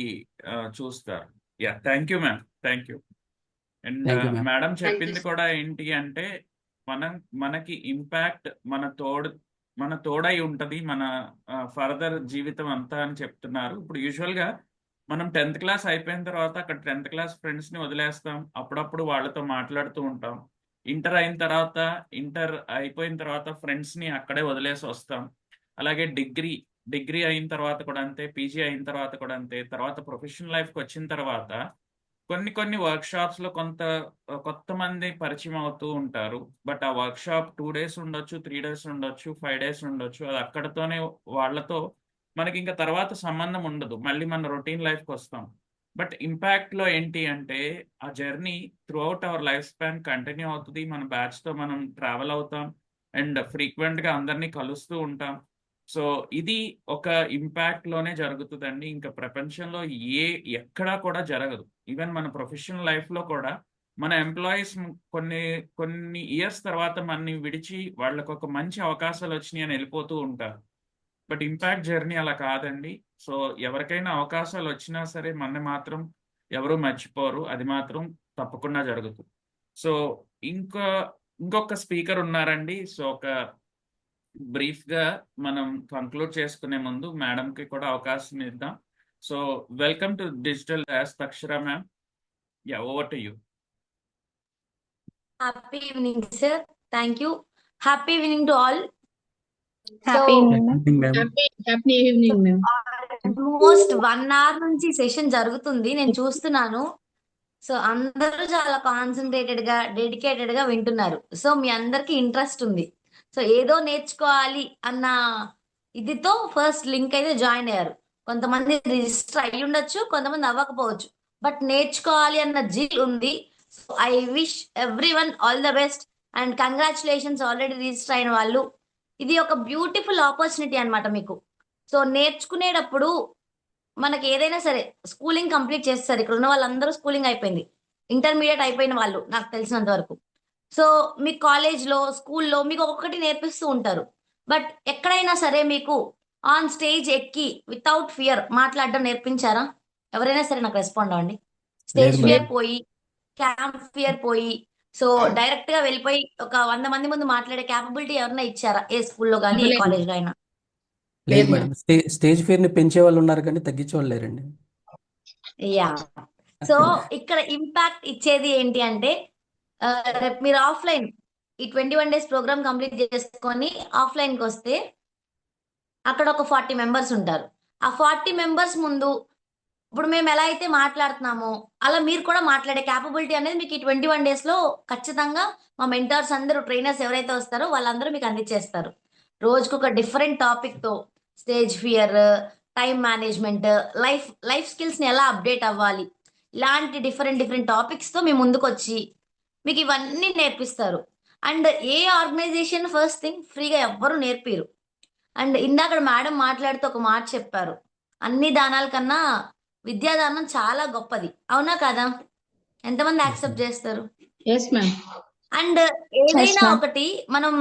చూస్తారు. Yeah, thank you ma'am, thank you. And Thank you, ma'am. Madam Thank చెప్పింది you. కూడా ఏంటి అంటే మనకి ఇంపాక్ట్ మన తోడై ఉంటది మన ఫర్దర్ జీవితం అంతా అని చెప్తున్నారు. ఇప్పుడు యూజువల్ గా మనం 10th క్లాస్ అయిపోయిన తర్వాత అక్కడ 10th క్లాస్ ఫ్రెండ్స్ ని వదిలేస్తాం, అప్పుడప్పుడు వాళ్ళతో మాట్లాడుతూ ఉంటాం. ఇంటర్ అయిపోయిన తర్వాత ఫ్రెండ్స్ ని అక్కడే వదిలేసి వస్తాం. అలాగే డిగ్రీ అయిన తర్వాత కూడా అంతే, పీజీ అయిన తర్వాత కూడా అంతే. తర్వాత ప్రొఫెషనల్ లైఫ్కి వచ్చిన తర్వాత కొన్ని వర్క్ షాప్స్ లో కొత్త మంది పరిచయం అవుతూ ఉంటారు. బట్ ఆ వర్క్ షాప్ 2 days ఉండొచ్చు, 3 days ఉండొచ్చు, 5 days ఉండొచ్చు. అది అక్కడతోనే వాళ్ళతో మనకి ఇంకా తర్వాత సంబంధం ఉండదు, మళ్ళీ మన రొటీన్ లైఫ్కి వస్తాం. బట్ ఇంపాక్ట్ లో ఏంటి అంటే ఆ journey through out our life span continue అవుతుంది. మన బ్యాచ్ తో మనం ట్రావెల్ అవుతాం అండ్ ఫ్రీక్వెంట్ గా అందరినీ కలుస్తూ ఉంటాం. సో ఇది ఒక ఇంపాక్ట్ లోనే జరుగుతుందండి. ఇంకా ప్రపంచంలో ఎక్కడా కూడా జరగదు. ఈవెన్ మన ప్రొఫెషనల్ లైఫ్ లో కూడా మన ఎంప్లాయీస్ కొన్ని కొన్ని ఇయర్స్ తర్వాత మనని విడిచి వాళ్ళకు ఒక మంచి అవకాశాలు వచ్చినాయి అని వెళ్ళిపోతూ ఉంటారు. బట్ ఇంపాక్ట్ జర్నీ అలా కాదండి. సో ఎవరికైనా అవకాశాలు వచ్చినా సరే మనని మాత్రం ఎవరు మర్చిపోరు. అది మాత్రం తప్పకుండా జరుగుతుంది. సో ఇంకొక స్పీకర్ ఉన్నారండి. సో ఒక బ్రీఫ్గా మనం కంక్లూడ్ చేసుకునే ముందు మేడంకి కూడా అవకాశం ఇద్దాం. So welcome to digital as Akshara ma'am. Yeah, over to you. Happy evening, sir. Thank you. Happy evening to all. Happy So, evening, ma'am. Happy evening, ma'am. almost 1 hour నుంచి సెషన్ జరుగుతుంది, నేను చూస్తున్నాను. సో అందరూ చాలా కాన్సన్ట్రేటెడ్ గా dedicated గా వింటున్నారు. So మీ అందరికి ఇంట్రెస్ట్ ఉంది. సో ఏదో నేర్చుకోవాలి అన్న ఇదితో ఫస్ట్ లింక్ అయితే జాయిన్ అయ్యారు. కొంతమంది రిజిస్టర్ అయ్యి ఉండొచ్చు, కొంతమంది అవ్వకపోవచ్చు, బట్ నేర్చుకోవాలి అన్న జిల్ ఉంది. So I wish every one all the best and congratulations already register అయిన వాళ్ళు. ఇది ఒక బ్యూటిఫుల్ ఆపర్చునిటీ అన్నమాట మీకు. సో నేర్చుకునేటప్పుడు మనకి ఏదైనా సరే స్కూలింగ్ కంప్లీట్ చేస్తారు. ఇక్కడ ఉన్న వాళ్ళందరూ స్కూలింగ్ అయిపోయింది, ఇంటర్మీడియట్ అయిపోయిన వాళ్ళు నాకు తెలిసినంత వరకు. సో మీ కాలేజ్లో స్కూల్లో మీకు ఒక్కొక్కటి నేర్పిస్తూ ఉంటారు. బట్ ఎక్కడైనా సరే మీకు ఆన్ స్టేజ్ ఎక్కి వితౌట్ ఫియర్ మాట్లాడడం నేర్పించారా? ఎవరైనా సరే నాకు రెస్పాండ్ అవ్వండి. స్టేజ్ లేదు ఫియర్ మేడం. పోయి, క్యాంప్ ఫియర్ పోయి, సో డైరెక్ట్ గా వెళ్ళిపోయి ఒక 100 మంది ముందు మాట్లాడే క్యాపబిలిటీ ఎవరైనా ఇచ్చారా? ఏ స్కూల్లో కానీ ఏ లేదు. కాలేజ్లో అయినా? లేదు లేదు మేడం. స్టేజ్ ఫియర్ ని పెంచే వాళ్ళు ఉన్నారు కానీ తగ్గించే వాళ్ళు లేరండి. యా. సో ఇక్కడ ఇంపాక్ట్ ఇచ్చేది ఏంటి అంటే రేపు మీరు ఆఫ్లైన్ ఈ 21 days ప్రోగ్రామ్ కంప్లీట్ చేసుకొని ఆఫ్లైన్కి వస్తే అక్కడ ఒక 40 మెంబర్స్ ఉంటారు. ఆ 40 మెంబర్స్ ముందు ఇప్పుడు మేము ఎలా అయితే మాట్లాడుతున్నామో అలా మీరు కూడా మాట్లాడే క్యాపబిలిటీ అనేది మీకు ఈ 21 days లో ఖచ్చితంగా మా మెంటర్స్ అందరూ, ట్రైనర్స్ ఎవరైతే వస్తారో వాళ్ళందరూ మీకు అందించేస్తారు. రోజుకు ఒక డిఫరెంట్ టాపిక్తో stage fear, time management, life స్కిల్స్ని ఎలా అప్డేట్ అవ్వాలి, ఇలాంటి డిఫరెంట్ టాపిక్స్తో మీ ముందుకు వచ్చి మీకు ఇవన్నీ నేర్పిస్తారు. And a organization first thing ఫ్రీగా ఎవ్వరూ నేర్పిరు. అండ్ ఇందాక మేడం మాట్లాడుతూ ఒక మాట చెప్పారు, అన్ని దానాల కన్నా విద్యాదానం చాలా గొప్పది. అవునా కదా? ఎంతమంది యాక్సెప్ట్ చేస్తారు? Yes, ma'am. అండ్ ఏదైనా ma'am. ఒకటి మనం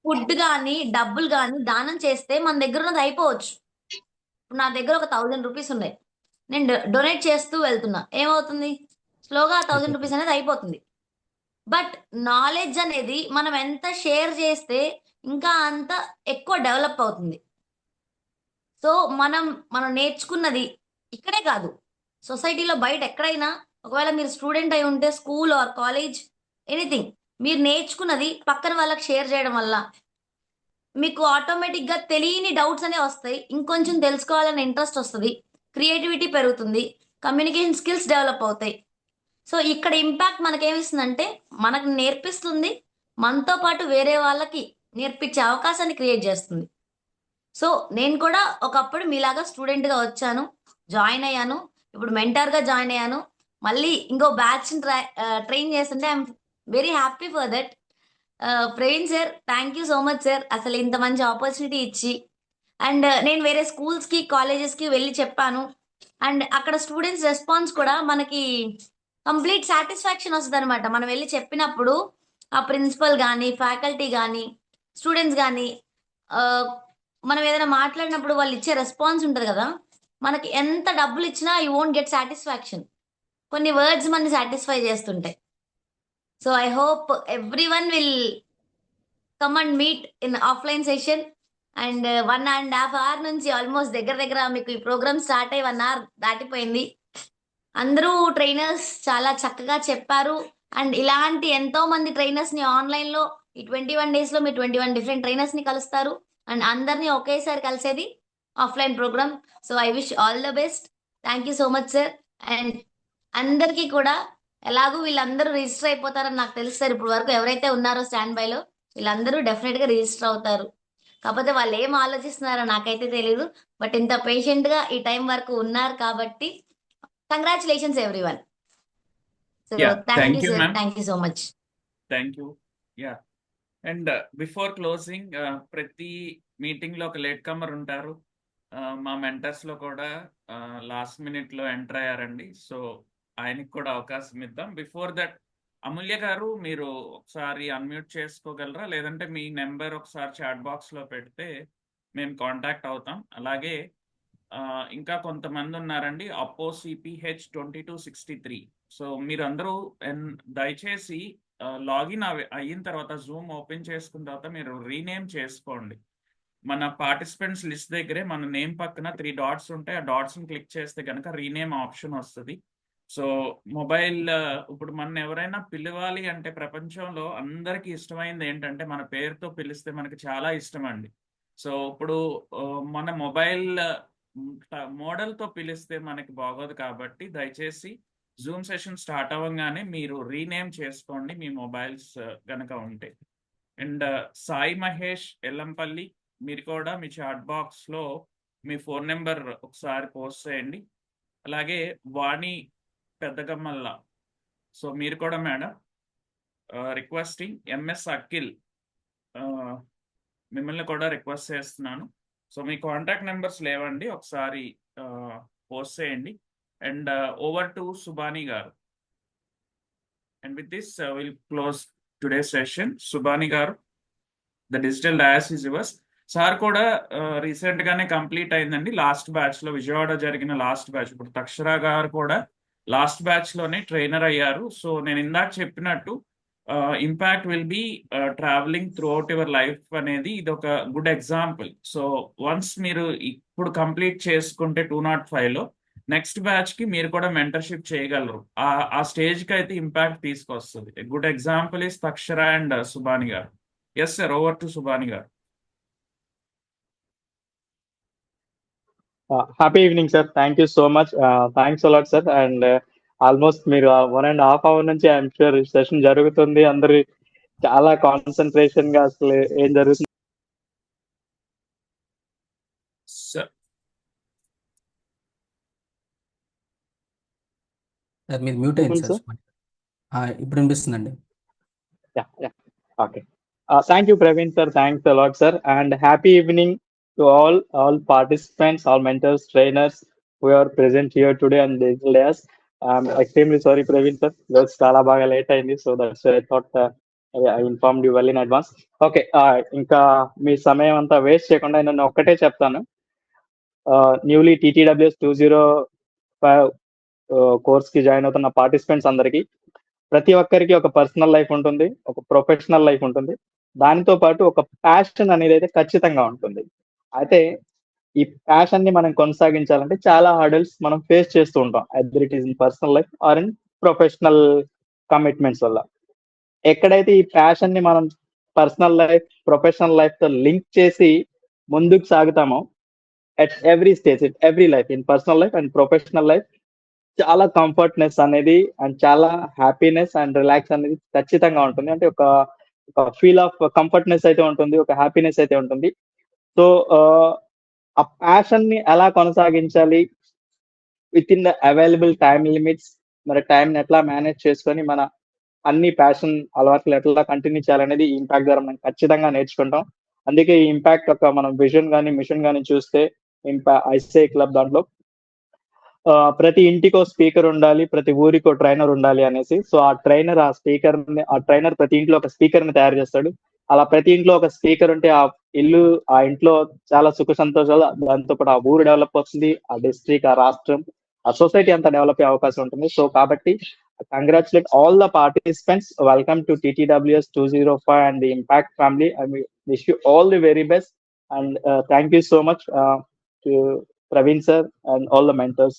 ఫుడ్ కానీ డబ్బులు కానీ దానం చేస్తే మన దగ్గర ఉన్నది అయిపోవచ్చు. ఇప్పుడు నా దగ్గర ఒక 1000 రూపీస్ ఉన్నాయి, నేను డొనేట్ చేస్తూ వెళ్తున్నా, ఏమవుతుంది? స్లోగా 1000 రూపీస్ అనేది అయిపోతుంది. బట్ నాలెడ్జ్ అనేది మనం ఎంత షేర్ చేస్తే ఇంకా అంత ఎక్కువ డెవలప్ అవుతుంది. సో మనం నేర్చుకున్నది ఇక్కడే కాదు, సొసైటీలో బయట ఎక్కడైనా, ఒకవేళ మీరు స్టూడెంట్ అయి ఉంటే స్కూల్ ఆర్ కాలేజ్ ఎనీథింగ్, మీరు నేర్చుకున్నది పక్కన వాళ్ళకి షేర్ చేయడం వల్ల మీకు ఆటోమేటిక్గా తెలియని డౌట్స్ అనేవి వస్తాయి, ఇంకొంచెం తెలుసుకోవాలనే ఇంట్రెస్ట్ వస్తుంది, క్రియేటివిటీ పెరుగుతుంది, కమ్యూనికేషన్ స్కిల్స్ డెవలప్ అవుతాయి. సో ఇక్కడ ఇంపాక్ట్ మనకేమిస్తుందంటే మనకు నేర్పిస్తుంది, మనతో పాటు వేరే వాళ్ళకి నేర్పించే అవకాశాన్ని క్రియేట్ చేస్తుంది. సో నేను కూడా ఒకప్పుడు మీలాగా స్టూడెంట్గా వచ్చాను, జాయిన్ అయ్యాను, ఇప్పుడు మెంటర్గా జాయిన్ అయ్యాను, మళ్ళీ ఇంకో బ్యాచ్ ట్రైన్ చేస్తుంటే I'm very happy for that. Praveen sir, thank you so much sir, అసలు ఇంత మంచి ఆపర్చునిటీ ఇచ్చి. అండ్ నేను వేరే స్కూల్స్కి కాలేజెస్కి వెళ్ళి చెప్పాను, అండ్ అక్కడ స్టూడెంట్స్ రెస్పాన్స్ కూడా మనకి కంప్లీట్ సాటిస్ఫాక్షన్ వస్తుంది అనమాట. మనం వెళ్ళి చెప్పినప్పుడు ఆ ప్రిన్సిపల్ కానీ, ఫ్యాకల్టీ కానీ, స్టూడెంట్స్ కానీ మనం ఏదైనా మాట్లాడినప్పుడు వాళ్ళు ఇచ్చే రెస్పాన్స్ ఉంటుంది కదా, మనకి ఎంత డబ్బులు ఇచ్చినా యూ వోంట్ గెట్ సాటిస్ఫాక్షన్. కొన్ని వర్డ్స్ మనని సాటిస్ఫై చేస్తుంటాయి. So I hope every one will come and meet in offline session. And 1.5 hour నుంచి ఆల్మోస్ట్ దగ్గర మీకు ఈ ప్రోగ్రామ్ స్టార్ట్ అయ్యి 1 hour దాటిపోయింది. అందరూ ట్రైనర్స్ చాలా చక్కగా చెప్పారు. అండ్ ఇలాంటి ఎంతో మంది ట్రైనర్స్ని ఆన్లైన్లో ఈ 21 days లో మీరు 21 డిఫరెంట్ ట్రైనర్స్ని కలుస్తారు. అండ్ అందరినీ ఒకేసారి కలిసేది offline programme. So I wish all the best. Thank you so much sir. And అందరికీ కూడా ఎలాగూ వీళ్ళందరూ రిజిస్టర్ అయిపోతారని నాకు తెలుసు సార్. ఇప్పుడు వరకు ఎవరైతే ఉన్నారో స్టాండ్ బైలో వీళ్ళందరూ డెఫినెట్గా రిజిస్టర్ అవుతారు. కాకపోతే వాళ్ళు ఏం ఆలోచిస్తున్నారో నాకైతే తెలియదు. బట్ ఇంత పేషెంట్గా ఈ టైం వరకు ఉన్నారు కాబట్టి congratulations everyone. So Yeah, thank thank you you, sir, ma'am. Thank you so much. Thank you. Yeah, and before closing, ప్రతి మీటింగ్లో ఒక లేట్ కమర్ ఉంటారు. మా మెంటర్స్లో కూడా లాస్ట్ మినిట్లో ఎంటర్ అయ్యారండి. సో ఆయనకి కూడా అవకాశం ఇద్దాం. బిఫోర్ దట్ అమూల్య గారు మీరు ఒకసారి అన్మ్యూట్ చేసుకోగలరా? లేదంటే మీ నెంబర్ ఒకసారి చాట్ బాక్స్లో పెడితే మేము కాంటాక్ట్ అవుతాం. అలాగే ఇంకా కొంతమంది ఉన్నారండి, అప్పో సిపిహెచ్ 2263. సో మీరందరూ దయచేసి లాగిన్ అయిన తర్వాత జూమ్ ఓపెన్ చేసుకున్న తర్వాత మీరు రీనేమ్ చేసుకోండి. మన పార్టిసిపెంట్స్ లిస్ట్ దగ్గరే మన నేమ్ పక్కన 3 డాట్స్ ఉంటాయి. ఆ డాట్స్ని క్లిక్ చేస్తే కనుక రీనేమ్ ఆప్షన్ వస్తుంది. సో మొబైల్ ఇప్పుడు మన ఎవరైనా పిలవాలి అంటే ప్రపంచంలో అందరికీ ఇష్టమైంది ఏంటంటే మన పేరుతో పిలిస్తే మనకి చాలా ఇష్టం అండి. సో ఇప్పుడు మన మొబైల్ మోడల్తో పిలిస్తే మనకి బాగోదు కాబట్టి దయచేసి జూమ్ సెషన్ స్టార్ట్ అవ్వగానే మీరు రీనేమ్ చేసుకోండి మీ మొబైల్స్ కనుక ఉంటే. అండ్ సాయి మహేష్ ఎల్లంపల్లి మీరు కూడా మీ చాట్ బాక్స్లో మీ ఫోన్ నెంబర్ ఒకసారి పోస్ట్ చేయండి. అలాగే వాణి పెద్దగమ్మల్ల, సో మీరు కూడా మేడం రిక్వెస్టింగ్. ఎంఎస్ అఖిల్ మిమ్మల్ని కూడా రిక్వెస్ట్ చేస్తున్నాను. సో మీ కాంటాక్ట్ నెంబర్స్ లేవండి, ఒకసారి పోస్ట్ చేయండి. And over to Subani garu. And with this will close today session. Subani garu, the digital dais is yours. Sir కూడా రీసెంట్ గానే కంప్లీట్ అయిందండి లాస్ట్ బ్యాచ్ లో, విజయవాడ జరిగిన లాస్ట్ బ్యాచ్. ఇప్పుడు తక్షరా గారు కూడా లాస్ట్ బ్యాచ్ లోనే ట్రైనర్ అయ్యారు. సో నేను ఇందాక చెప్పినట్టు impact will be travelling throughout your life అనేది ఇది ఒక గుడ్ ఎగ్జాంపుల్. సో వన్స్ మీరు ఇప్పుడు కంప్లీట్ చేసుకుంటే 205లో నెక్స్ట్ బ్యాచ్ కి మీరు కూడా మెంటర్షిప్ చేయగలరు. ఆ స్టేజ్ కి అయితే ఇంపాక్ట్ తీసుకొస్తుంది. Good example is Takshara and Subani garu. Yes sir, over to Subani garu. Happy evening sir. Thank you so much. Thanks a lot sir. And almost మీరు 1.5 hours నుంచి ఐఎమ్ షూర్ సెషన్ జరుగుతుంది. అందరు చాలా కాన్సన్ట్రేషన్ గా అసలు ఏం జరుగుతుంది సార్ మీరు మ్యూట్ అయింది సార్. ఇప్పుడు వినిపిస్తుందండి. Okay. Thank you Praveen sir. Thanks a lot sir. And happy evening to all participants, all mentors, trainers who are present here today on digital days. I'm extremely sorry, Praveen sir. It's చాలా బాగా late అయింది. So that's why I thought I informed you well in advance. Okay, ఇంకా మీ సమయం అంతా waste చేయకుండా నేను ఒక్కటే చెప్తాను. న్యూలీ TTWS 205 కోర్స్ కి జాయిన్ అవుతున్న పార్టిసిపెంట్స్ అందరికి ప్రతి ఒక్కరికి ఒక పర్సనల్ లైఫ్ ఉంటుంది, ఒక ప్రొఫెషనల్ లైఫ్ ఉంటుంది. దానితో పాటు ఒక ప్యాషన్ అనేది అయితే ఖచ్చితంగా ఉంటుంది. అయితే ఈ ప్యాషన్ ని మనం కొనసాగించాలంటే చాలా హర్డల్స్ మనం ఫేస్ చేస్తూ ఉంటాం, either it is in personal life or in professional commitments వల్ల. ఎక్కడైతే ఈ ప్యాషన్ ని మనం పర్సనల్ లైఫ్, ప్రొఫెషనల్ లైఫ్ తో లింక్ చేసి ముందుకు సాగుతామో, at every stage, at every life, in personal life and professional life, చాలా కంఫర్ట్నెస్ అనేది అండ్ చాలా హ్యాపీనెస్ అండ్ రిలాక్స్ అనేది ఖచ్చితంగా ఉంటుంది. అంటే ఒక ఫీల్ ఆఫ్ కంఫర్ట్నెస్ అయితే ఉంటుంది, ఒక హ్యాపీనెస్ అయితే ఉంటుంది. సో ఆ ప్యాషన్ ని ఎలా కొనసాగించాలి, with in the available time limits, మరి టైం ని ఎట్లా మేనేజ్ చేసుకొని మన అన్ని ప్యాషన్ అలవాట్లు ఎట్లా కంటిన్యూ చేయాలనేది ఈ ఇంపాక్ట్ ద్వారా మనం ఖచ్చితంగా నేర్చుకుంటాం. అందుకే ఈ ఇంపాక్ట్ ఒక మనం విజన్ కానీ మిషన్ కానీ చూస్తే ఐసీఐ క్లబ్ దాంట్లో ప్రతి ఇంటికో స్పీకర్ ఉండాలి, ప్రతి ఊరికో ట్రైనర్ ఉండాలి అనేసి. సో ఆ ట్రైనర్ ప్రతి ఇంట్లో ఒక స్పీకర్ ని తయారు చేస్తాడు. అలా ప్రతి ఇంట్లో ఒక స్పీకర్ ఉంటే ఆ ఇల్లు, ఆ ఇంట్లో చాలా సుఖ సంతోషాలు, దాంతో పాటు ఆ ఊరు డెవలప్ అవుతుంది, ఆ డిస్ట్రిక్ట్, ఆ రాష్ట్రం, ఆ సొసైటీ అంతా డెవలప్ అయ్యే అవకాశం ఉంటుంది. సో కాబట్టి congratulate all the participants. Welcome to TTWS 205 and the Impact family. I wish you all the very best and thank you so much to Praveen sir and all the mentors.